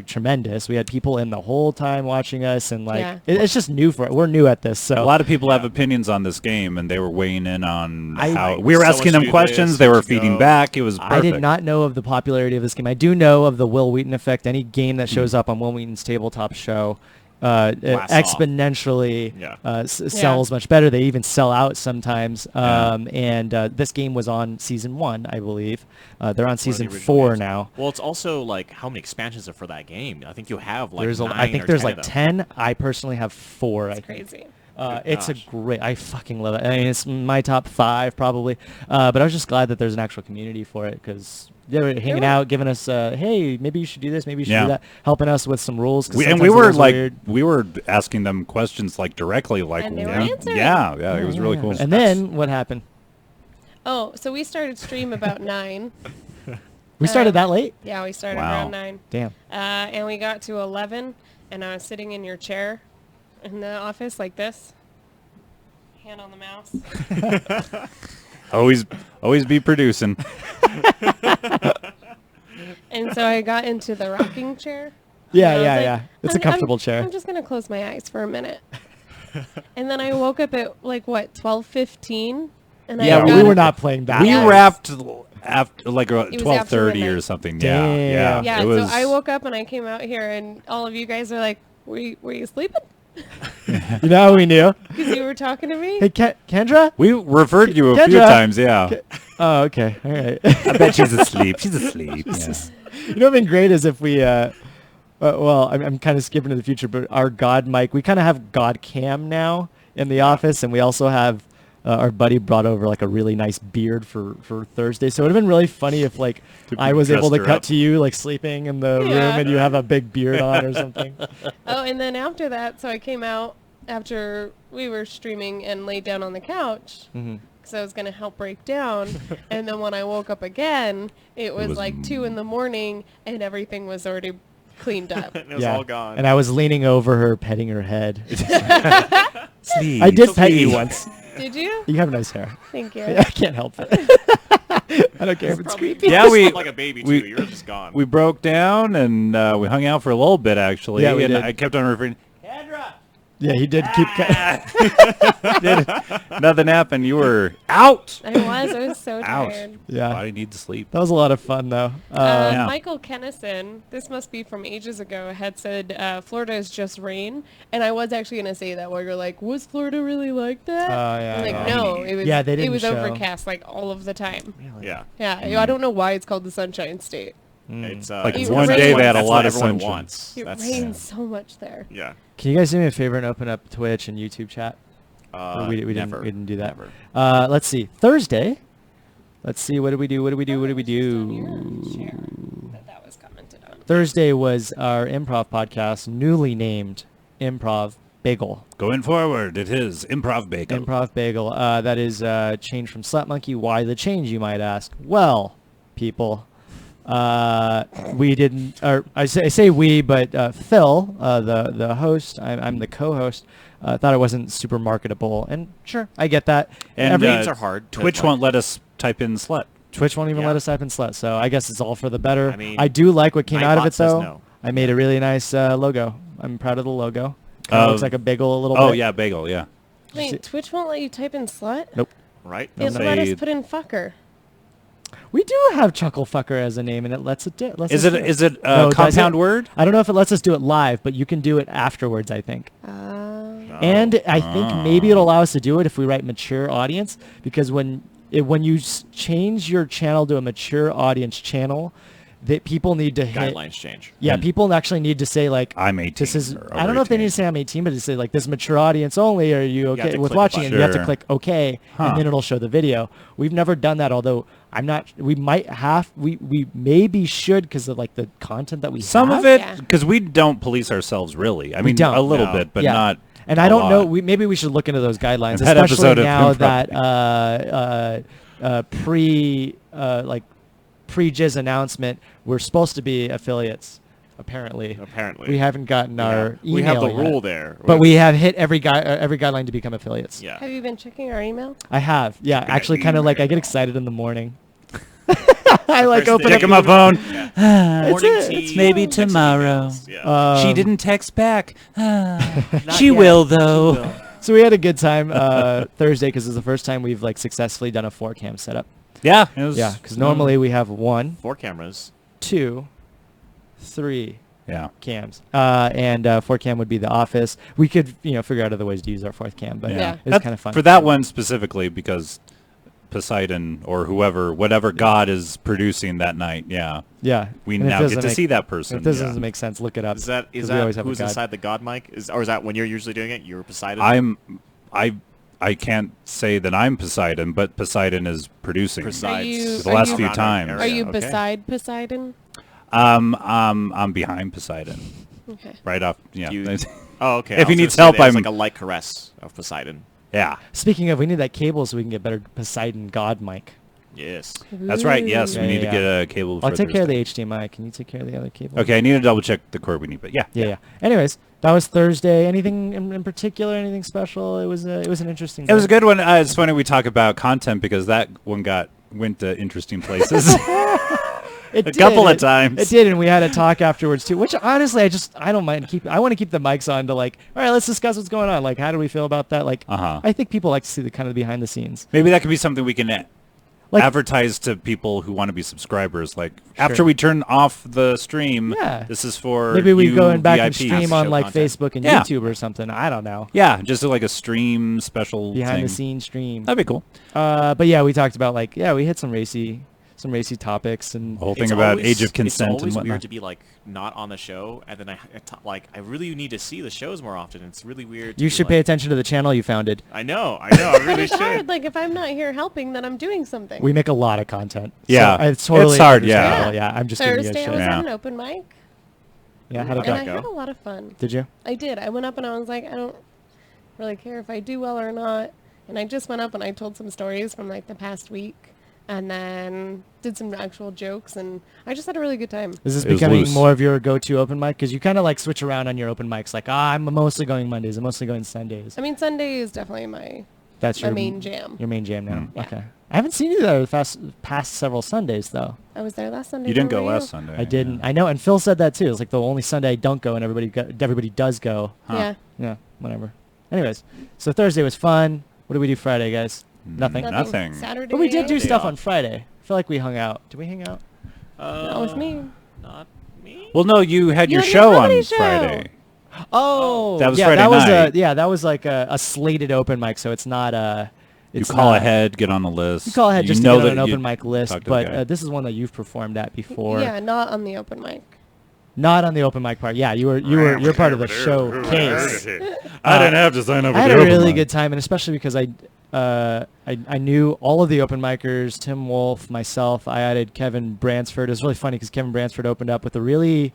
tremendous. We had people in the whole time watching us, and like Yeah. it's just new for it. We're new at this, so a lot of people have opinions on this game, and they were weighing in on how like, we were so asking much them to do questions. this, They were much to feeding go. back. It was perfect. I did not know of the popularity of this game. I do know of the Will Wheaton effect. Any game that shows up on Will Wheaton's tabletop show it Blasts off. exponentially Yeah. sells much better. They even sell out sometimes. Yeah. And this game was on season 1, I believe. They're on One of the season original 4 games. now. Well, it's also like how many expansions are for that game? I think you have like There's nine I think or there's 10 like of them. 10. I personally have 4. I It's think. crazy. It's a gosh. great. I fucking love it. I mean, it's my top 5 probably. But I was just glad that there's an actual community for it because they were hanging were- out, giving us, hey, maybe you should do this, maybe you should Yeah. do that, helping us with some rules. 'Cause And sometimes we the were rules are like, weird. we were asking them questions like directly, like, And they were yeah, answering. yeah, it was really cool. And then what happened? Oh, so we started stream about 9. We started that late? Yeah, we started Wow. around 9. Damn. And we got to 11, and I was sitting in your chair in the office like this. Hand on the mouse. always be producing. And so I got into the rocking chair. Yeah, and I was yeah, like, yeah. It's a comfortable chair. I'm just going to close my eyes for a minute. And then I woke up at like, what, 12:15? And I Yeah, got we up- were not playing back. We Yeah. wrapped after like was after 12:30 or midnight. something. Damn. Yeah, Yeah, it was. so I woke up and I came out here, and all of you guys are like, were you sleeping? You know how we knew? Because you were talking to me? Hey, Kendra? We referred to you a few Kendra. times. Yeah, Oh, okay. All right. I bet she's asleep. She's asleep. Yeah. You know what'd been great is if we, well, I'm kind of skipping to the future, but our God mic, we kind of have God cam now in the office, and we also have our buddy brought over like a really nice beard for Thursday. So it would have been really funny if like I was able to dressed her cut up. to you like sleeping in the room Yeah. and you have a big beard on or something. Oh, and then after that, so I came out after we were streaming and laid down on the couch Mm-hmm. because I was going to help break down. And then when I woke up again, it was was like 2 in the morning and everything was already cleaned up. And it was all gone. And I was leaning over her, petting her head. Sleep. I did pet you sleep. once. Did you? You have nice hair. Thank you. I can't help it. I don't care if it's creepy. Yeah, we like a baby too. we- You're just gone. we broke down and we hung out for a little bit actually. Yeah, we and did. I kept on referring. Yeah, he did keep. Did nothing happened. You were out. I was so Ouch. tired. Yeah. Body needs to sleep. That was a lot of fun, though. Yeah. Michael Kennison, this must be from ages ago, had said Florida is just rain, and I was actually going to say that while you're like, was Florida really like that? Oh, yeah, I'm like, yeah. no, it was. Yeah, they It didn't was show. overcast like all of the time. yeah. Yeah, I don't know why it's called the Sunshine State. It's Like It one rains. day they had a that's lot what of everyone sunshine. wants. It That's rains so much there. yeah. Can you guys do me a favor and open up Twitch and YouTube chat? Or we never. didn't do that. Never. Let's see. Thursday. Let's see. What did we do? That was commented on. Thursday was our improv podcast, newly named Improv Bagel. Going forward, it is improv bacon. Improv Bagel. That is changed from Slap Monkey. Why the change, you might ask? Well, people, we didn't, or I say we, but Phil, the host, I'm the co-host, thought it wasn't super marketable, and sure, I get that. And Names are hard. but, Twitch like, won't let us type in slut. Twitch won't even Yeah. let us type in slut, so I guess it's all for the better. I mean, I do like what came out of Nightbot it, says though. no. I made a really nice logo. I'm proud of the logo. Kind of looks like a bagel a little Oh bit. yeah, bagel. Yeah. Wait, Twitch won't let you type in slut? Nope. Right? It No. let us Say- put in fucker. We do have Chuckle Fucker as a name, and it lets it do. Is it is it No, a does compound it? word? I don't know if it lets us do it live, but you can do it afterwards, I think. And I think maybe it'll allow us to do it if we write mature audience, because when you change your channel to a mature audience channel, that people need to hit. Guidelines change. Yeah, And people actually need to say like, I'm 18. this is. or I don't over know if they need 18. to say I'm 18, but to say like this is mature audience only. Are you have okay to with click a watching it? button. You have to Sure. click OK, Huh. and then it'll show the video. We've never done that, although I'm not. We might have. We maybe should because of like the content that we Some have. of it, Yeah. because we don't police ourselves really. I mean, don't, a little no. bit, but Yeah. not. And I I don't know. Maybe we should look into those guidelines, That especially episode of now him that pre-Jizz announcement, we're supposed to be affiliates. Apparently, Apparently. we haven't gotten our email We have the yet. rule there. But we have hit every guideline to become affiliates. Yeah. Have you been checking our email? I have. Yeah, Checking actually, the kind of like I get email. excited in the morning. I like First open thing. up Checking my phone. Morning it. tea, It's maybe texting tomorrow. emails. Yeah. She Um, didn't text back. Not She yet. will though. So we had a good time Thursday because it's the first time we've like successfully done a 4-cam setup. Yeah. It was, Yeah, because normally we have 1, 4 cameras. 2, 3 Yeah. cams, and 4-cam would be the office. We could figure out other ways to use our 4th cam, but Yeah. it was kind of fun For that one specifically, because Poseidon or whatever god is producing that night. Yeah. Yeah, We and if now it get to doesn't see make- that person. If this yeah. doesn't make sense, look it up. Is that 'cause we always have a who's god. inside the god mic? Or is that when you're usually doing it? You're Poseidon. I can't say that I'm Poseidon, but Poseidon is producing. Besides you- The last are few you- times. Are you Okay. beside Poseidon? I'm behind Poseidon. Okay. Right off. Yeah. You- Oh, okay. If I he was needs gonna say help, there's I'm- like a light caress of Poseidon. yeah. Speaking of, we need that cable so we can get better Poseidon God mic. Yes. That's right. Yes, Yeah, we need yeah, to get a cable. I'll for take care of the Thursday. HDMI. Can you take care of the other cable? Okay, I need to double check the cord we need, but yeah. Yeah. Anyways, that was Thursday. Anything in particular? Anything special? It was an interesting. It was a day. good one. It's funny we talk about content because that one went to interesting places. It a did. couple of times. It did, and we had a talk afterwards too. Which honestly, I don't mind. I want to keep the mics on to like, all right, let's discuss what's going on. Like, how do we feel about that? Like, Uh-huh. I think people like to see the kind of behind the scenes. Maybe that could be something we can Like, advertise to people who want to be subscribers. Like after we turn off the stream, Yeah. this is for maybe we you go and back and VIPs. stream on Show like content. Facebook and Yeah. YouTube or something. I don't know. Yeah, just like a stream special Behind thing. the scenes stream. That'd be cool. But yeah, we talked about like we hit some racy topics and The whole thing It's about always- age of consent It's always and whatnot. weird to be like not on the show, and then I really need to see the shows more often. It's really weird. you should pay attention to the channel you founded. I know. I really It's hard. should. Like if I'm not here helping, then I'm doing something. We make a lot of content. Yeah. so it's totally It's hard, yeah. understandable. Yeah, I'm just giving you a Thursday I shit. was Yeah. at an open mic, Yeah, how'd it and go? I go? had a lot of fun. Did you? I did. I went up and I was like, I don't really care if I do well or not. And I just went up and I told some stories from like the past week, and then did some actual jokes, and I just had a really good time. Is this It was becoming loose. more of your go-to open mic? Because you kind of like switch around on your open mics. Like, I'm mostly going Mondays. I'm mostly going Sundays. I mean, Sunday is definitely my That's my your main jam. Your main jam now. Mm. Yeah. Okay. I haven't seen you there the past several Sundays though. I was there last Sunday. You didn't where go were last you? Sunday. I didn't. I know, and Phil said that too. It's like the only Sunday I don't go, and everybody does go. Huh. Yeah. Yeah, whatever. Anyways, so Thursday was fun. What did we do Friday, guys? Nothing. Nothing. Saturday. But we did do Day stuff off. on Friday. I feel like we hung out. Did we hang out? Not with me. Not me. Well, no, you had You your had show your on comedy show. Friday. Oh, That was yeah, Friday that was night. that was like a slated open mic, so it's not You it's call not- ahead, get on the list. You call ahead just to know get on that an you open mic list, talk to the but guy. this is one that you've performed at before. Yeah, not on the open mic. Not on the open mic part. Yeah, you're part of the showcase. I didn't have to sign up. I for had the a open really mic. good time, and especially because I knew all of the open micers, Tim Wolf, myself. I added Kevin Bransford. It was really funny because Kevin Bransford opened up with a really,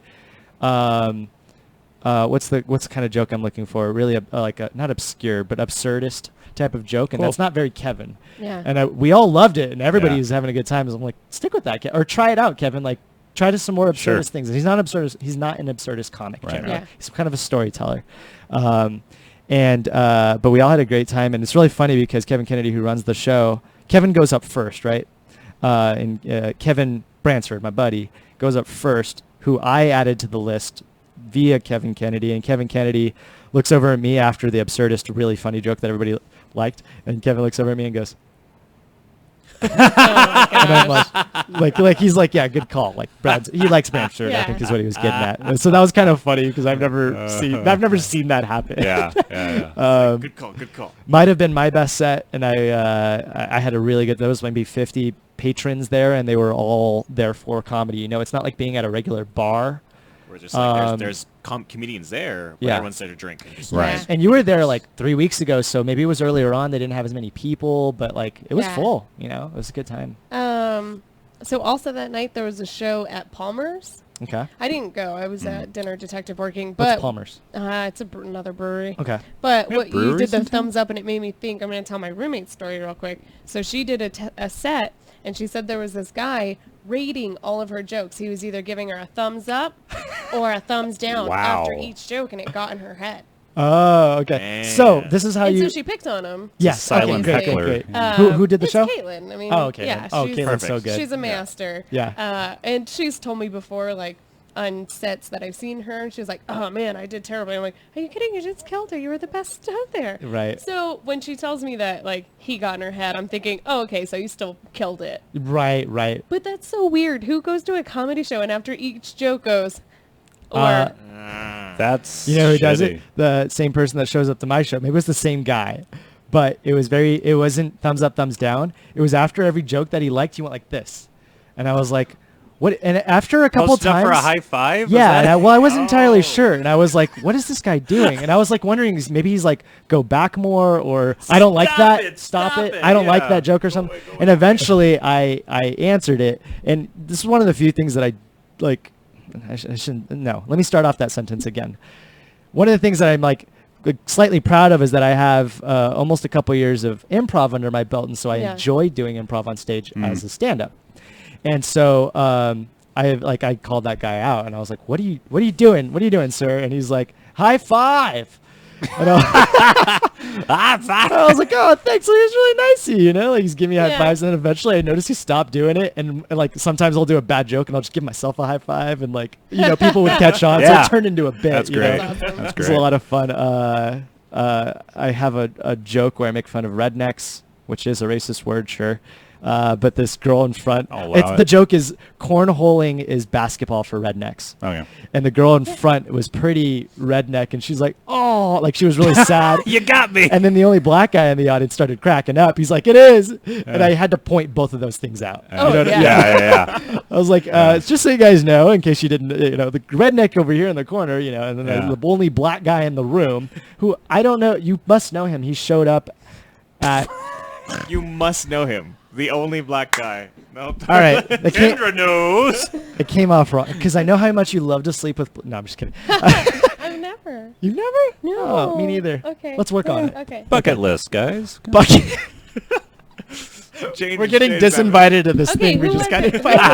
what's the kind of joke I'm looking for? Really like a, not obscure but absurdist type of joke, and Cool. that's not very Kevin. Yeah. And we all loved it, and everybody Yeah. was having a good time. So I'm like, stick with that, or try it out, Kevin. Like, try to some more absurdist Sure. things. And he's not absurdist. He's not an absurdist comic. Right. Generally. Yeah. He's kind of a storyteller. But we all had a great time, and it's really funny because Kevin Kennedy, who runs the show, Kevin goes up first, right? And Kevin Bransford, my buddy, goes up first, who I added to the list via Kevin Kennedy, and Kevin Kennedy looks over at me after the absurdist, really funny joke that everybody liked, and Kevin looks over at me and goes, Oh my and I'm gosh. like he's like, yeah, good call. Like he likes Bransford, I Yeah. think is what he was getting at. And so that was kind of funny because I've never seen that happen. Yeah. Good call. Good call. Might have been my best set, and I had a really good. That was maybe 50 patrons there, and they were all there for comedy. You know, it's not like being at a regular bar. We're just like there's comedians there, but Yeah. everyone's there to drink. And just Right. And you were there like 3 weeks ago, so maybe it was earlier on. They didn't have as many people, but like it was Yeah. full. You know, it was a good time. So also that night there was a show at Palmer's. Okay. I didn't go. I was at dinner detective working. What's But Palmer's? It's another brewery. Okay. But We have what you did breweries the in town? thumbs up, and it made me think. I'm going to tell my roommate's story real quick. So she did a set, and she said there was this guy rating all of her jokes. He was either giving her a thumbs up or a thumbs down Wow. after each joke, and it got in her head. Oh, okay. Man. So this is how And you. so she picked on him. Yes. Silent Okay. Great. Great. heckler. Great. Um, Who did the it's show? Caitlin. I mean, Oh, okay. yeah, Oh, she's, Caitlin's so Perfect. good. she's a master. Yeah. And she's told me before, like, on sets that I've seen her, and she was like, oh, man, I did terribly. I'm like, are you kidding? You just killed her. You were the best out there. Right. So when she tells me that, like, he got in her head, I'm thinking, oh, okay, so you still killed it. Right. Right. But that's so weird. Who goes to a comedy show and after each joke goes, or... That's You know who does shitty. it? The same person that shows up to my show. Maybe it was the same guy, but it wasn't thumbs up, thumbs down. It was after every joke that he liked, he went like this, and I was like, what? And after a couple Posted up times, for a high five? yeah, and I wasn't entirely Oh. sure, and I was like, what is this guy doing? And I was like wondering, maybe he's like, go back more, or I don't like Stop that. it, Stop stop it. it, I don't like yeah. that joke or something. And eventually, I answered it, and this is one of the few things that I like. I shouldn't. No, let me start off that sentence again. One of the things that I'm like slightly proud of is that I have almost a couple years of improv under my belt, and so I Yeah. enjoy doing improv on stage as a stand-up. And so I called that guy out, and I was like, "What are you doing? What are you doing, sir?" And he's like, "High five." And I was like, "Oh, thanks. He's really nice of you, you know." Like he's giving me high Yeah. fives, and then eventually I noticed he stopped doing it, and like sometimes I'll do a bad joke, and I'll just give myself a high five, and like people would catch on, so Yeah. it turned into a bit. That's you know? great. That's awesome. That's It's great. a lot of fun. I have a joke where I make fun of rednecks, which is a racist word, sure. But this girl in front, I'll allow the it. joke is cornholing is basketball for rednecks. Okay. And the girl in front was pretty redneck, and she's like, oh, like she was really sad. You got me. And then the only black guy in the audience started cracking up. He's like, it is. And I had to point both of those things out. Oh, You know what I- yeah. Yeah. I was like, it's just so you guys know, in case you didn't, the redneck over here in the corner, and then Yeah. the only black guy in the room, who I don't know, you must know him. He showed up at, You must know him. The only black guy. Nope. all right, Kendra knows. it came off wrong, because I know how much you love to sleep with, no, I'm just kidding. I've never. You've never? No. Oh, me neither. Okay. Let's work on it. Okay. Bucket list, guys. Bucky. Change We're his getting shades out of it. disinvited to this Okay, thing we who just was got it? invited to.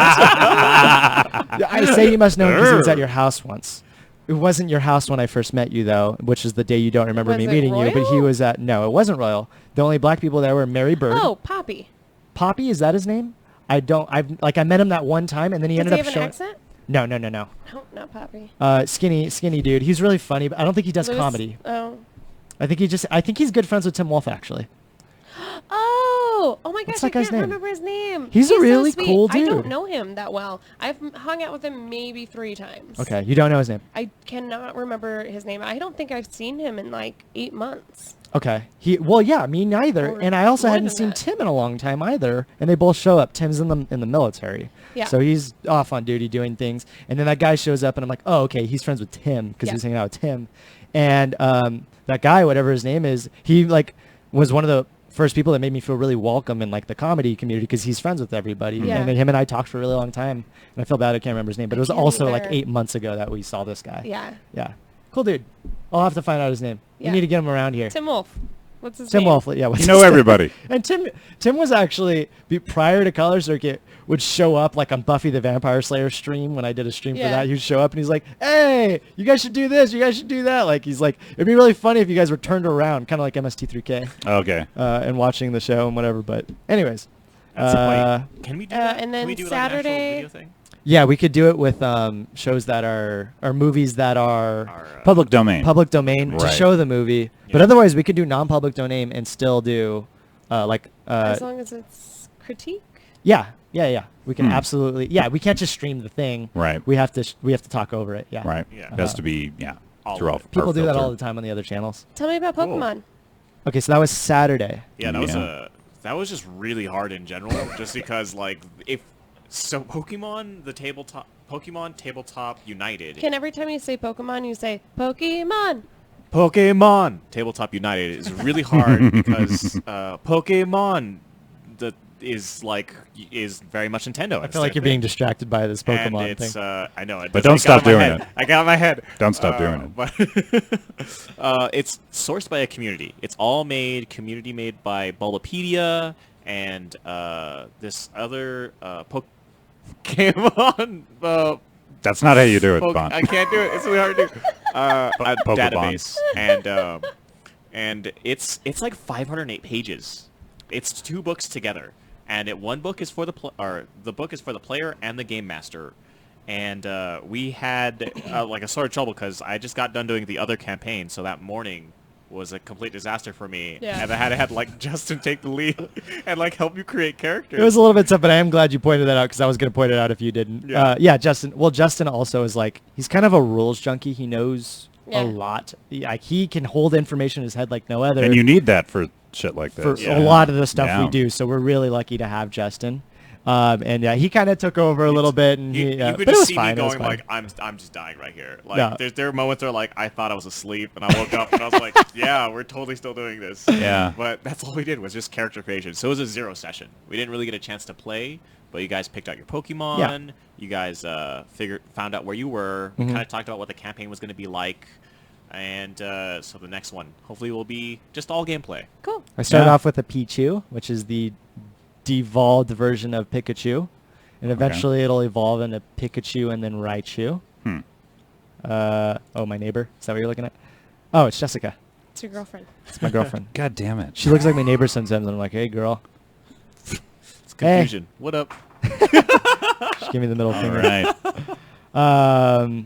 I say you must know him because he was at your house once. It wasn't your house when I first met you, though, which is the day you don't remember Was me it meeting you, but he Royal? was at, no, it wasn't Royal. The only black people there were Mary Bird. Oh, Poppy. Poppy, is that his name? I met him that one time, and then he Does ended he up have an showing. accent? No. No, not Poppy. Skinny dude. He's really funny, but I don't think he does Louis- comedy. Oh. I think he's good friends with Tim Wolf, actually. Oh my gosh, What's that I guy's can't name? remember his name. He's a so really sweet. cool I don't dude. know him that well. I've hung out with him maybe 3 times. Okay, you don't know his name. I cannot remember his name. I don't think I've seen him in like 8 months. Okay. Well, yeah, me neither. Or And I also more hadn't than seen that. Tim in a long time either. And they both show up. Tim's in the military. Yeah. So he's off on duty doing things. And then that guy shows up, and I'm like, oh, okay, he's friends with Tim because Yeah. he was hanging out with Tim. And that guy, whatever his name is, he like was one of the first people that made me feel really welcome in like the comedy community because he's friends with everybody. Yeah. And then him and I talked for a really long time. And I feel bad I can't remember his name, but it was can't also like either. 8 months ago that we saw this guy. Yeah. Yeah. Cool dude. I'll have to find out his name. Yeah. You need to get him around here. Tim Wolf. What's his Tim name? Wolf, yeah. what's You know his name? everybody. And Tim was actually prior to Color Circuit would show up like on Buffy the Vampire Slayer stream when I did a stream for Yeah. that. He would show up and he's like, "Hey, you guys should do this. You guys should do that." Like he's like, it'd be really funny if you guys were turned around, kind of like MST3K, Okay. and watching the show and whatever. But anyways, That's can we do that? and Can then we do like an actual Saturday- video thing? yeah, we could do it with shows that are or movies that are Our, Public domain. public domain to Right. show the movie. But Yeah. otherwise, we could do non-public domain and still do As long as it's critique. yeah. We can Hmm. absolutely. Yeah, we can't just stream the thing. Right. We have to talk over it. Yeah. Right. Yeah. It has to be, All through of all it. People our do that filter. all the time on the other channels. Tell me about Cool. Pokemon. Okay, so that was Saturday. Yeah, that was Yeah. a That was just really hard in general, just because like Pokemon Tabletop United. Can every time you say Pokemon, you say Pokemon? Pokemon Tabletop United is really hard because Pokemon is very much Nintendo. I feel like you're being distracted by this Pokemon and it's, thing. I know it. But don't stop doing it. I got it in my head. Don't stop doing it. But it's sourced by a community. It's all community made by Bulbapedia and this other Pokemon. That's not how you do it, Bon. I can't do it. It's really hard to do. A database, and it's like 508 pages. It's 2 books together, and one book is for the book is for the player and the game master. And we had like a sort of trouble because I just got done doing the other campaign, so that morning was a complete disaster for me. Yeah. And I had like Justin take the lead and like help you create characters. It was a little bit tough, but I am glad you pointed that out because I was going to point it out if you didn't. Yeah. Justin. Well, Justin also is like, he's kind of a rules junkie. He knows Yeah. a lot. Like he can hold information in his head like no other. And you need that for shit like this. for Yeah. a lot of the stuff Yeah. we do. So we're really lucky to have Justin. And he kind of took over a little bit, and You but could it just was see fine. me It was going fine. like, I'm just dying right here. Like, Yeah. there are moments where like I thought I was asleep, and I woke up and I was like, yeah, we're totally still doing this. Yeah. But that's all we did was just character creation. So it was a 0 session. We didn't really get a chance to play, but you guys picked out your Pokemon. Yeah. You guys found out where you were. Mhm. Kind of talked about what the campaign was going to be like. And so the next one hopefully will be just all gameplay. Cool. I started Yeah. off with a Pichu, which is the devolved version of Pikachu, and eventually it'll evolve into Pikachu and then Raichu. Oh, my neighbor. Is that what you're looking at? Oh, it's Jessica. It's your girlfriend. It's my girlfriend. God damn it. She looks like my neighbor sometimes, and I'm like, hey, girl. It's confusion. What up? She gave me the middle All finger. right.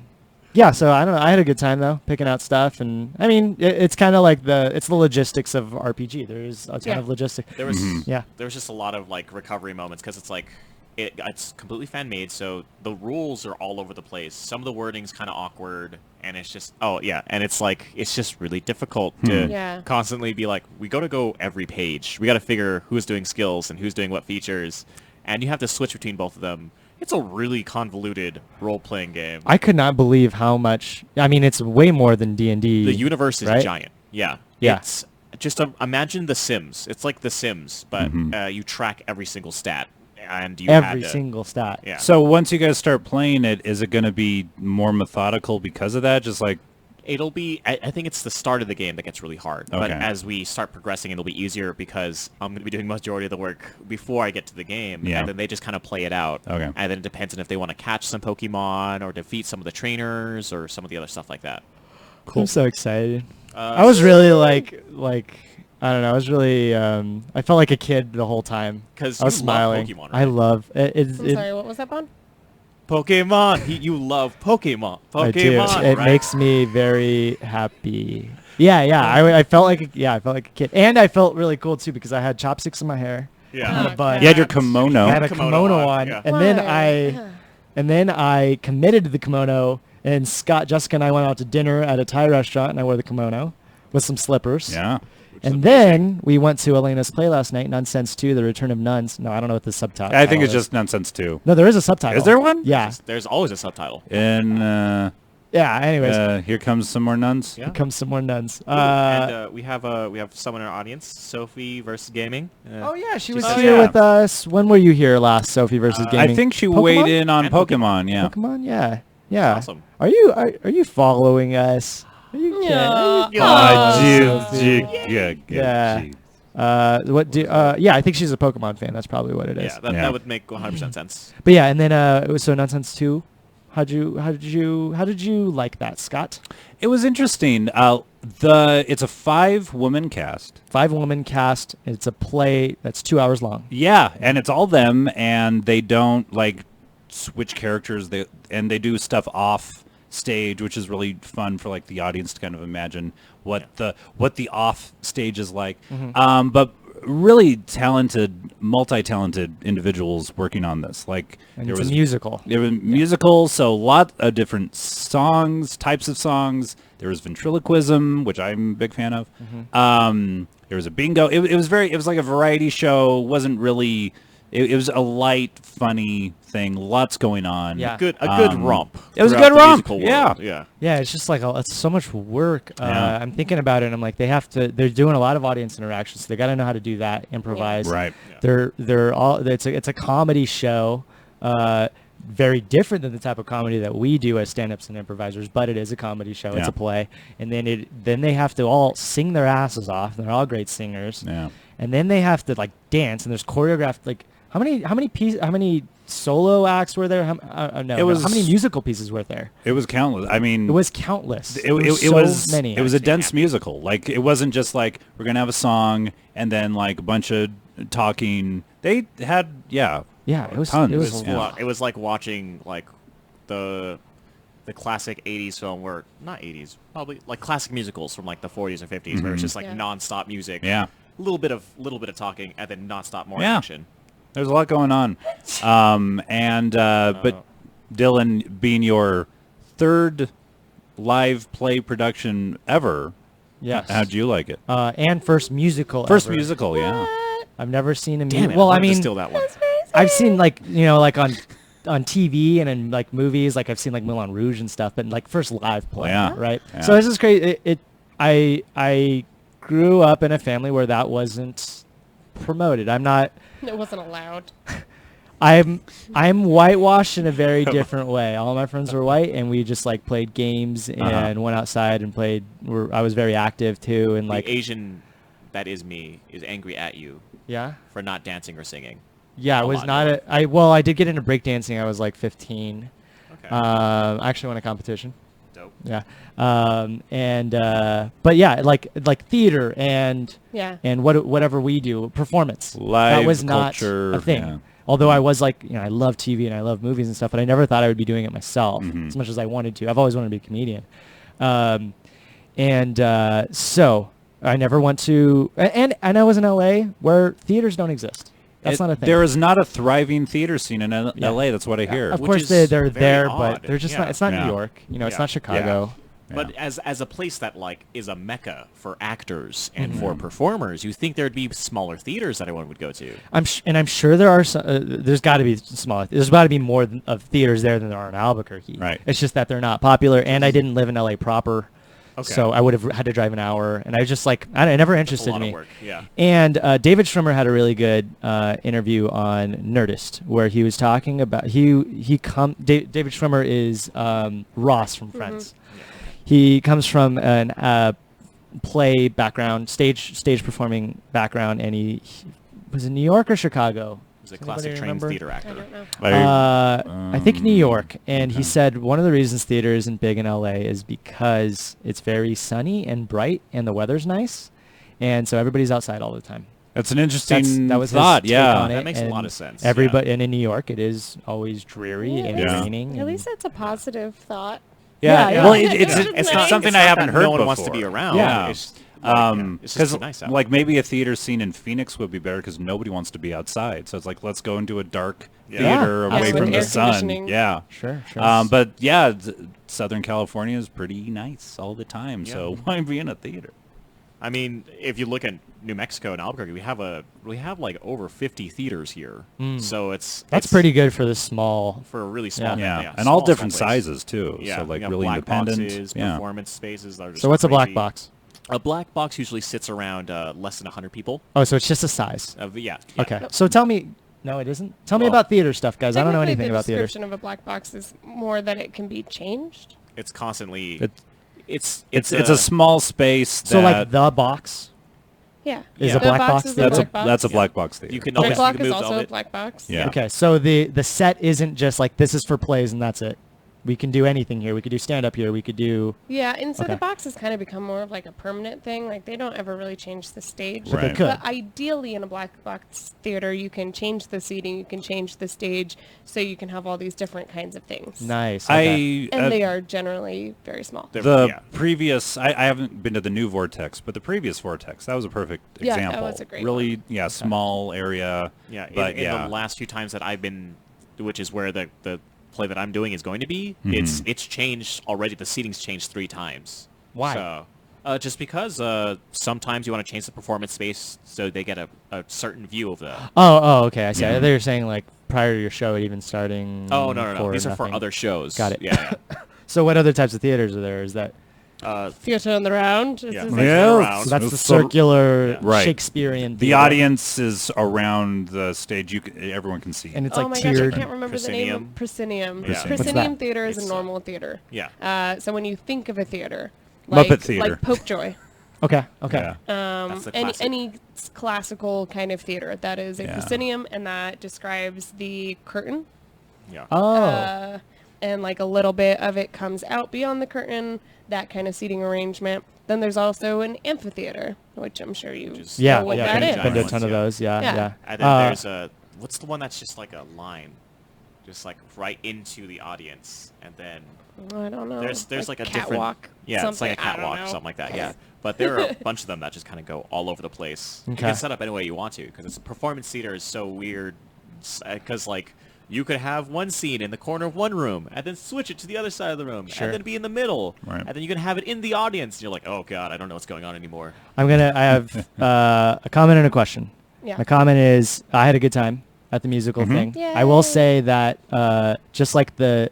Yeah, so I don't know. I had a good time though, picking out stuff, and I mean, it's kind of like the logistics of RPG. There's a ton Yeah. of logistics. There was Yeah. there was just a lot of like recovery moments because it's like it's completely fan made, so the rules are all over the place. Some of the wording's kind of awkward, and it's just and it's just really difficult to Yeah. constantly be like, we got to go every page. We got to figure who's doing skills and who's doing what features, and you have to switch between both of them. It's a really convoluted role-playing game. I could not believe how much. I mean, it's way more than D&D. The universe is right? giant. Yeah. Yeah. It's just imagine The Sims. It's like The Sims, but you track every single stat, and you Every had to, single stat. Yeah. So once you guys start playing it, is it going to be more methodical because of that? Just like, It'll be. I think it's the start of the game that gets really hard. But Okay. as we start progressing, it'll be easier because I'm going to be doing majority of the work before I get to the game, Yeah. and then they just kind of play it out. Okay. And then it depends on if they want to catch some Pokemon or defeat some of the trainers or some of the other stuff like that. I'm so excited. I was really like I don't know. I was really I felt like a kid the whole time. 'Cause I was you love smiling. Pokemon, I right? love it. I'm sorry, what was that, Bon? Pokemon. You love Pokemon. I do. Pokemon. It right? makes me very happy. Yeah. I felt like I felt like a kid, and I felt really cool too because I had chopsticks in my hair. Yeah. But you had your Cats. kimono. I had a Kimono kimono on, on, yeah. and then I committed to the kimono. And Jessica, and I went out to dinner at a Thai restaurant, and I wore the kimono with some slippers. Yeah. And then we went to Elena's play last night, Nonsense 2, The Return of Nuns. No, I don't know what the subtitle I think it's is. just Nonsense too. No, there is a subtitle. Is there one? Yeah. There's always a subtitle. And Yeah, anyways. here comes some more nuns. Yeah. Here comes some more nuns. Ooh, and we have someone in our audience, Sophie versus Gaming. Oh, yeah, she was Oh, here yeah. with us. When were you here last, Sophie versus Gaming? I think she Pokemon? weighed in on And Pokemon. Yeah. Pokemon, yeah. Yeah. Awesome. Are you following us? Are you kidding? Yeah. Yeah. Yeah, I think she's a Pokemon fan. That's probably what it is. Yeah, that would make 100% sense. But yeah, and then it was so Nonsense 2. How did you like that, Scott? It was interesting. It's a 5-woman cast. 5-woman cast. It's a play that's 2 hours long. Yeah, and it's all them, and they don't like switch characters. They do stuff off stage, which is really fun for like the audience to kind of imagine what the off stage is like. But really talented, multi-talented individuals working on this. Like And it's a musical. There was musical, so a lot of different songs, types of songs, There was ventriloquism, which I'm a big fan of. There was a bingo. It was like a variety show. It wasn't really. It was a light, funny thing. Lots going on. Yeah. A good romp. It was a throughout good the romp. musical Yeah. world. Yeah. Yeah, it's just like it's so much work. Yeah. I'm thinking about it, and I'm like, they're doing a lot of audience interaction, so they got to know how to do that, improvise. Right. Yeah. They're all. It's a comedy show, very different than the type of comedy that we do as stand-ups and improvisers, but it is a comedy show. It's Yeah. a play, and then they have to all sing their asses off. And they're all great singers. Yeah. And then they have to like dance, and there's choreographed like how many solo acts were there? How many musical pieces were there? It was countless. I mean, It was countless. It so was many. It was a dense musical. Like it wasn't just like we're gonna have a song and then like a bunch of talking. They had Yeah, it was. tons. It was. Yeah. It was like watching like the classic 80s film where not 80s probably like classic musicals from like the 40s or 50s where it's just like Yeah. non-stop music, Yeah. a little bit of talking and then non-stop more Yeah. action. There's a lot going on. But Dylan, being your third live play production ever, Yes. how'd you like it? And first musical. First ever. musical, yeah. I've never seen a Damn musical. it, Well, I I wanted to mean, steal that one. I've seen like on TV and in like movies, like I've seen like Moulin Rouge and stuff, but like first live play, Yeah. right? Yeah. So this is crazy. I grew up in a family where that wasn't promoted. It wasn't allowed. I'm whitewashed in a very different way. All my friends were white, and we just like played games and went outside and played. I was very active too, and like the Asian that is me is angry at you yeah. for not dancing or singing. Yeah, A I was lot, not yeah. I did get into breakdancing. I was like 15. Okay. I actually won a competition. Dope. Yeah. But yeah, like theater and Yeah. whatever we do, performance. Live that was culture, not a thing. yeah. Although I was like, I love TV and I love movies and stuff, but I never thought I would be doing it myself as much as I wanted to. I've always wanted to be a comedian. So I never went to, and I was in LA where theaters don't exist. That's not a thing. There is not a thriving theater scene in LA. That's what I hear. Of Which course is they're very there, odd. but they're just Yeah. not. It's not Yeah. New York. It's Yeah. not Chicago. But as a place that like is a mecca for actors and for performers, you think there'd be smaller theaters that everyone would go to. I'm sure there are some. There's got to be smaller. There's got to be more of theaters there than there are in Albuquerque. Right. It's just that they're not popular, and I didn't live in LA proper, Okay. so I would have had to drive an hour, and I was just like, it never It's a interested lot me. of work. Yeah. And David Schwimmer had a really good interview on Nerdist where he was talking about David Schwimmer is Ross from Friends. He comes from an play background, stage performing background, and he was in New York or Chicago. He's a Does classic anybody trained remember? theater I actor. don't know. I think New York, and he okay. said one of the reasons theater isn't big in LA is because it's very sunny and bright, and the weather's nice, and so everybody's outside all the time. That's an interesting That was his thought. take Yeah. on it, That makes a and lot of sense, Everybody, and in New York, it is always dreary and Yeah. raining. At and- least it's a positive thought. Yeah. Yeah, Well, yeah. it's not- something it's I not haven't that heard no one before. wants to be around. Yeah. It's just Because too nice out. like maybe a theater scene in Phoenix would be better because nobody wants to be outside. So it's like let's go into a dark Yeah. theater Yeah. away With from the air sun. conditioning. Yeah. Sure. But yeah, Southern California is pretty nice all the time. So why be in a theater? I mean, if you look at New Mexico and Albuquerque, we have like over 50 theaters here. So That's it's pretty good for this small. for a really small. Yeah, and all small different small place. sizes too. Yeah, So like we have really black independent. boxes, Yeah. performance spaces. That are just So what's a black crazy. box? A black box usually sits around less than 100 people. Oh, so it's just a size. Yeah. Okay. So tell me. No, it isn't. Tell me Well, about theater stuff, guys. I don't know Technically, anything about The theater. description of a black box is more that it can be changed. It's constantly. It's It's a small space. So like that- the box. Yeah. Is a The black box is theater? a black box. that's a black box theater. You can Okay. Red block you can is move also all a it. black box. Yeah. Okay. So the set isn't just like this is for plays and that's it. We can do anything here. We could do stand up here. We could do. Yeah, and so Okay. the box has kind of become more of like a permanent thing. Like they don't ever really change the stage. But they Right. could. But ideally, in a black box theater, you can change the seating, you can change the stage, so you can have all these different kinds of things. Nice. Okay. And they are generally very small. The Yeah. previous, I haven't been to the new Vortex, but the previous Vortex, that was a perfect Yeah, that example. was a great really, yeah, small area. Yeah. but in yeah. the last few times that I've been, which is where the play that I'm doing is going to be, Mm-hmm. it's changed already. The seating's changed 3 times. Why? So, just because sometimes you want to change the performance space so they get a certain view of the. Oh, okay. I see. Yeah. They were saying like prior to your show, even starting. Oh no! These are for nothing. other shows. Got it. Yeah. So what other types of theaters are there? Is that Theater on the round. Yeah. Is Yeah. Around. so? That's the So- circular Right. Shakespearean. The theater. audience is around the stage. Everyone can see. And it's oh like my tiered. gosh, I can't remember the name of Proscenium. Yeah. What's that? Proscenium theater is It's, a normal theater. Yeah. So when you think of a theater, Muppet theater. like Popejoy, Okay. Yeah. That's the classic. any classical kind of theater, that is a Yeah. proscenium, and that describes the curtain. Yeah. Oh. And like a little bit of it comes out beyond the curtain, that kind of seating arrangement. Then there's also an amphitheater, which I'm sure you is- Yeah. know what Yeah. that Been, is. been to a Giant ton of ones, those. Yeah. Yeah. Yeah. And then there's a what's the one that's just like a line, just like right into the audience, and then I don't know. there's like a catwalk. different it's like a something, I don't catwalk, know. something like that. Yeah. But there are a bunch of them that just kind of go all over the place. You Okay. can set up any way you want to because it's performance theater is so weird because like. You could have one scene in the corner of one room, and then switch it to the other side of the room, Sure. and then be in the middle, Right. and then you can have it in the audience. And you're like, oh god, I don't know what's going on anymore. I have a comment and a question. Yeah. My comment is I had a good time at the musical thing. I will Yay. say that just like the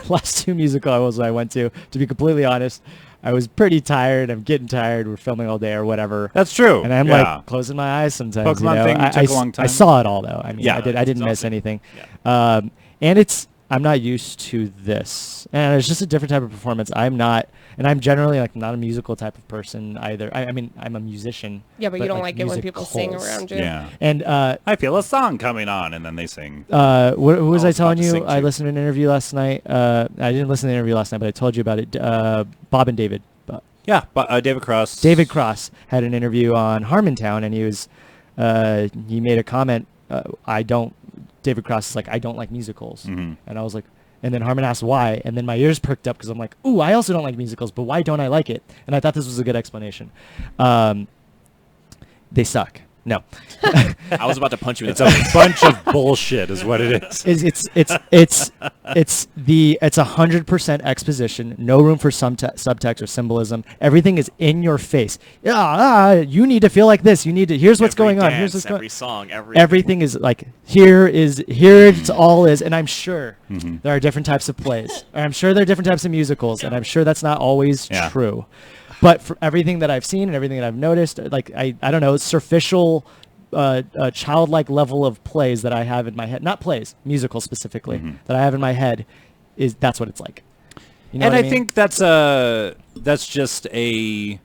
last two musicals I went to be completely honest, I was pretty tired. I'm getting tired. We're filming all day or whatever. That's true. And I'm yeah. like closing my eyes sometimes. Pokemon you know? thing I took a long time. I saw it all though. I mean, Yeah. I didn't miss Exhausting. anything. Yeah. And I'm not used to this, and it's just a different type of performance. I'm generally like not a musical type of person either. I mean, I'm a musician. Yeah, but you don't like it when people sing musicals. around you. Yeah. And I feel a song coming on, and then they sing. who was I I was telling about to you? sing I too. listened to an interview last night. I didn't listen to the interview last night, but I told you about it. Bob and David. Yeah, but David Cross. David Cross had an interview on Harmontown, and he made a comment. David Cross is like, I don't like musicals, Mhm. and I was like, and then Harmon asked why, and then my ears perked up because I'm like, ooh, I also don't like musicals, but why don't I like it? And I thought this was a good explanation. They suck. No. I was about to punch you in It's the a face. bunch of bullshit, is what it is. It's 100% exposition, no room for subtext or symbolism. Everything is in your face. You need to feel like this. You need to. Here's what's Every going on. dance, Here's what's going. every song, Everything is like here it's all is, and I'm sure there are different types of plays. Or I'm sure there are different types of musicals, and I'm sure that's not always Yeah. true. But for everything that I've seen and everything that I've noticed, like I don't know, superficial, childlike level of plays that I have in my head, not plays, musicals specifically, that I have in my head, that's what it's like. You know And what I mean? think that's just a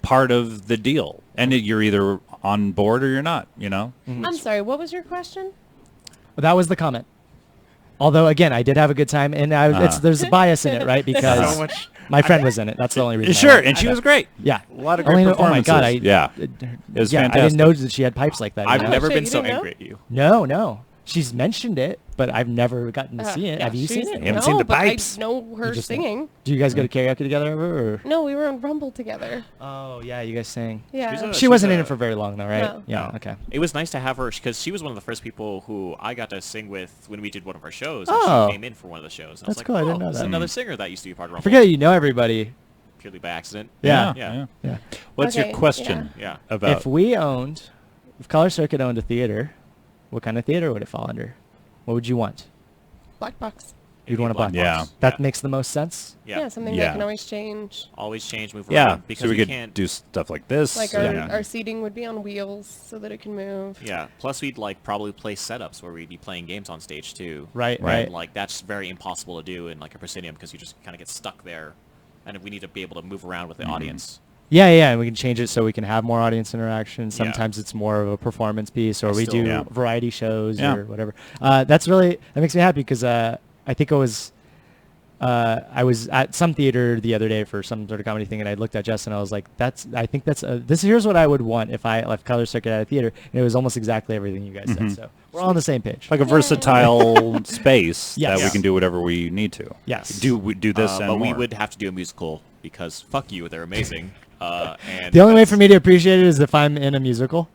part of the deal. And you're either on board or you're not, you know? I'm sorry, what was your question? that was the comment. Although again, I did have a good time, and there's a bias in it, right? Because So much. my friend was in it. That's the only reason. I Sure, went. and she was great. Yeah, A lot of Only great know- oh my god, performances. Yeah. It was I fantastic. didn't know that she had pipes like that. you I've know? never shit, been you so didn't know? angry at you. No. She's mentioned it, but I've never gotten to see it. Yeah, Have you seen she's- it? You haven't no, seen the but pipes? I know her just- singing. Do you guys go to karaoke together ever? Or? No, we were on Rumble together. Oh yeah, you guys sang. Yeah. She's She wasn't in a- it for very long though, right? No. Yeah. No. Okay. It was nice to have her because she was one of the first people who I got to sing with when we did one of our shows. And Oh. she came in for one of the shows. And I was That's like, cool, I didn't know this is that. another singer that used to be part of I Rumble. forget you know everybody. Purely by accident. Yeah. Yeah. What's Okay, your question yeah. about? If Color Circuit owned a theater, what kind of theater would it fall under? What would you want? Black box. You'd want a black Yeah. box. That makes the most sense. Yeah, something Yeah. that can always change. Always change, move Yeah, around. Because so we could can't. do stuff like this. Like yeah. our seating would be on wheels so that it can move. Yeah. Plus, we'd like probably play setups where we'd be playing games on stage too. Right. Right. And like that's very impossible to do in like a proscenium because you just kind of get stuck there, and we need to be able to move around with the audience. Yeah, and we can change it so we can have more audience interaction. Sometimes it's more of a performance piece, or we Still- do Yeah. variety shows Yeah. or whatever. That makes me happy because I think I was at some theater the other day for some sort of comedy thing, and I looked at Jess and I was like, here's what I would want if I left Color Circuit at a theater, and it was almost exactly everything you guys said. So we're all on the same page. Like a versatile space Yes. that we Yeah. can do whatever we need to. Yes. Do this and But we more. would have to do a musical because fuck you, they're amazing. And The only way that's- for me to appreciate it is if I'm in a musical.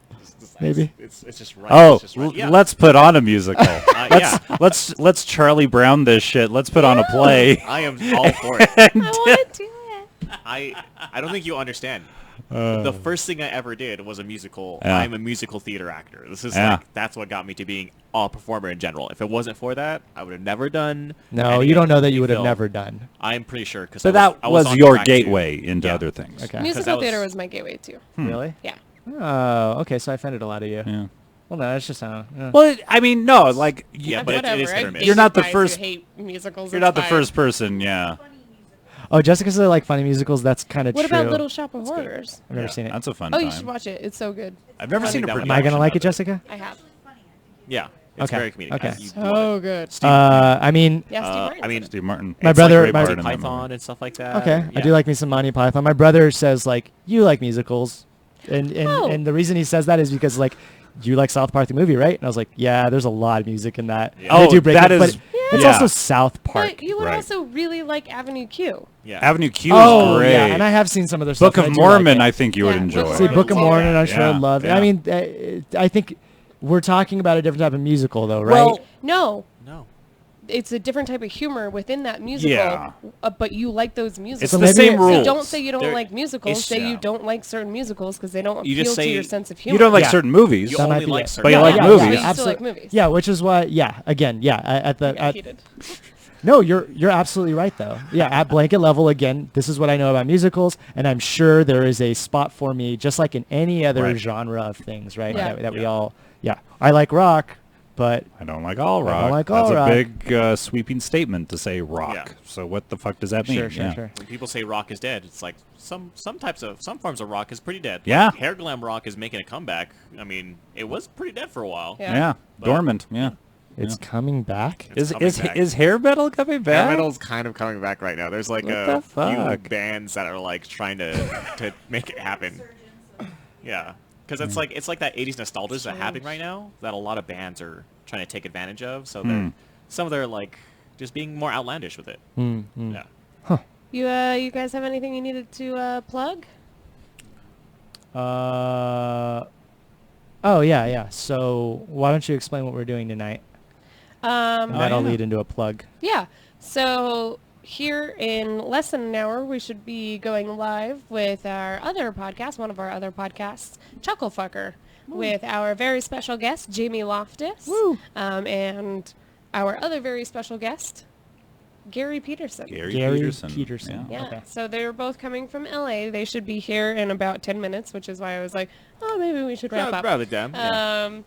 Maybe. It's just right. Oh, it's just right. Yeah. let's put on a musical. Yeah. Let's Charlie Brown this shit. Let's put on a play. I am all for it. I want to do it. I don't think you understand. The first thing I ever did was a musical. Yeah. I'm a musical theater actor. This is Yeah. like that's what got me to being a performer in general. If it wasn't for that, I would have never done. No, any you don't know that you would have film. never done. I'm pretty sure because So that I was on your track to- gateway into Yeah. other things. Okay. Musical that was- theater was my gateway too. Really? Yeah. Oh, okay. So I offended a lot of you. Yeah. Well, no, that's just how. Well, I mean, no, like Yeah, But but whatever. it is hit or I've miss. dated You're not the guys first- who hate musicals. you're it's not the fine. first person. Yeah. Oh, Jessica said I like funny musicals. That's kind of What true. about Little Shop of Horrors? I've never Yeah, seen it. That's a fun Oh, time. you should watch it. It's so good. I've never seen a Am I production. Am I gonna like of it, Jessica? I have. Yeah, it's Okay, very comedic. okay. You love So it. good. I mean, Yeah, Steve Martin's I in mean, it. Steve Martin. My It's brother- great my- part Monty in that movie. Python and stuff like that. okay, I Yeah. do like me some Monty Python. My brother says like you like musicals, and Oh. and the reason he says that is because like you like South Park the movie, right? And I was like, yeah, there's a lot of music in that. Yeah. And they Oh, do break that it, is- but it's yeah. also South Park. But you would Right. also really like Avenue Q. Yeah. Avenue Q Oh is great. yeah, and I have seen some of their Book stuff. of and I do like Mormon, it. I think you would Yeah, enjoy. Book of See, Mormon. Book of Yeah. Mormon, I'm sure Yeah, I'd love. yeah. I mean, I think we're talking about a different type of musical, though, right? Well, No, No. it's a different type of humor within that musical. Yeah. But you like those musicals. It's So the maybe same it's- rules. So don't say you don't There- like musicals. it's- Say yeah. you don't like certain musicals because they don't You appeal just to say your sense of humor. You don't like Yeah. certain movies. You That might only be like it. certain But you Yeah, like yeah, movies. yeah, you still Absolute- like movies. Yeah, which is why, again, at the I got at, heated. no, you're absolutely right though. Yeah, at blanket level, again, this is what I know about musicals, and I'm sure there is a spot for me, just like in any other Right. genre of things, right? Yeah. That we Yeah. all, yeah, I like rock, but I don't like all I don't rock. like all That's rock. a big sweeping statement to say rock. Yeah. So what the fuck does that mean? sure, sure, Yeah. sure. When people say rock is dead, it's like some forms of rock is pretty dead. Yeah. Like, hair glam rock is making a comeback. I mean, it was pretty dead for a while. Yeah. Yeah. But- Dormant. Yeah. It's coming back. It's Is coming is back. is hair metal coming back? Hair metal's kind of coming back right now. There's like What a the fuck? few bands that are like trying to make it happen. Yeah, because it's like that 80s nostalgia that's happening right now that a lot of bands are trying to take advantage of. So they're some of them are like just being more outlandish with it. Yeah. You guys have anything you needed to plug? Oh yeah. So why don't you explain what we're doing tonight? And that'll yeah. lead into a plug. Yeah. So here in less than an hour, we should be going live with our other podcast, one of our other podcasts, Chuckle Fucker, with our very special guest, Jamie Loftus, and our other very special guest, Gary Peterson. Gary Gary Peterson. Peterson. Yeah. Yeah, Okay. so they're both coming from LA. They should be here in about 10 minutes, which is why I was like, oh, maybe we should wrap up. Rather damn. Yeah.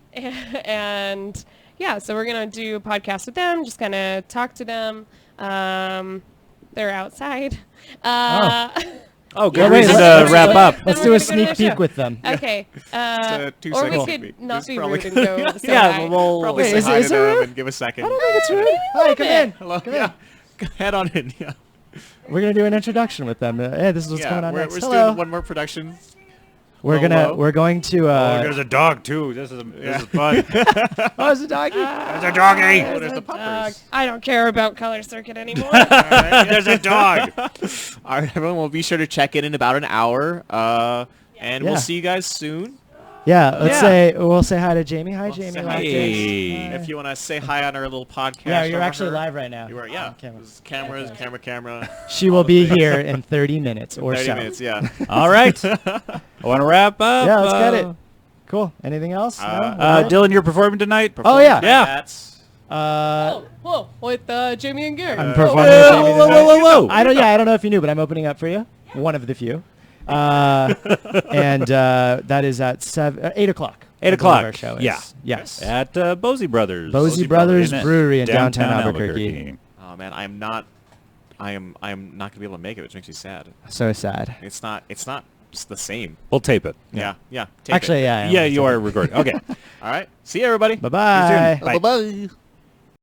And yeah, so we're going to do a podcast with them, just kind of talk to them. They're outside. Oh, good Yeah, wait, reason let's- to wrap up. Let's Then do we're a gonna go to sneak the peek show. with them. Okay. a 2 Or we second could peek. not Just be probably- rude and go say Yeah, hi. well, Probably Wait, say is hi it to them rude? and give a second. I don't think it's rude. Hi, come in. Hello. Come Yeah. Head on in. Yeah. We're gonna do an introduction with them. Hey, this is what's going on we're next. still Hello. doing one more production. We're going to. Oh, there's a dog too. This is fun. Oh, there's a doggy. There's a doggy. Oh, there's the Dog. puppers. I don't care about Color Circuit anymore. There's a dog. All right, everyone. We'll be sure to check in about an hour. And Yeah. we'll see you guys soon. Yeah, Yeah. we'll say hi to Jamie. Hi, We'll Jamie. say Hi, hi. James. If you want to say hi on our little podcast. Yeah, you're over actually her. live right now. You are, yeah. On camera. There's cameras, camera. She will be here in 30 minutes or 30 so. minutes, yeah. All right. I want to wrap up. Yeah, let's get it. Cool. Anything else? No? Okay. Dylan, you're performing tonight. Oh, yeah. Yeah. That's Whoa, with Jamie and Gary. I'm performing. Whoa, with Jamie whoa, tonight. whoa, whoa, whoa. I don't know if you knew, but I'm opening up for you. One of the few. And that is at 8 o'clock. 8 I believe o'clock. Our show is. Yeah. Yes. At Bosey Brothers. Bosey Brothers Isn't it? Brewery in downtown Albuquerque. oh man, I am not gonna be able to make it, which makes me sad. So sad. It's not the same. We'll tape it. Yeah. Tape Actually, it. yeah. Yeah, you are recording. Okay. All right. See you, everybody. Bye-bye. Bye. Bye.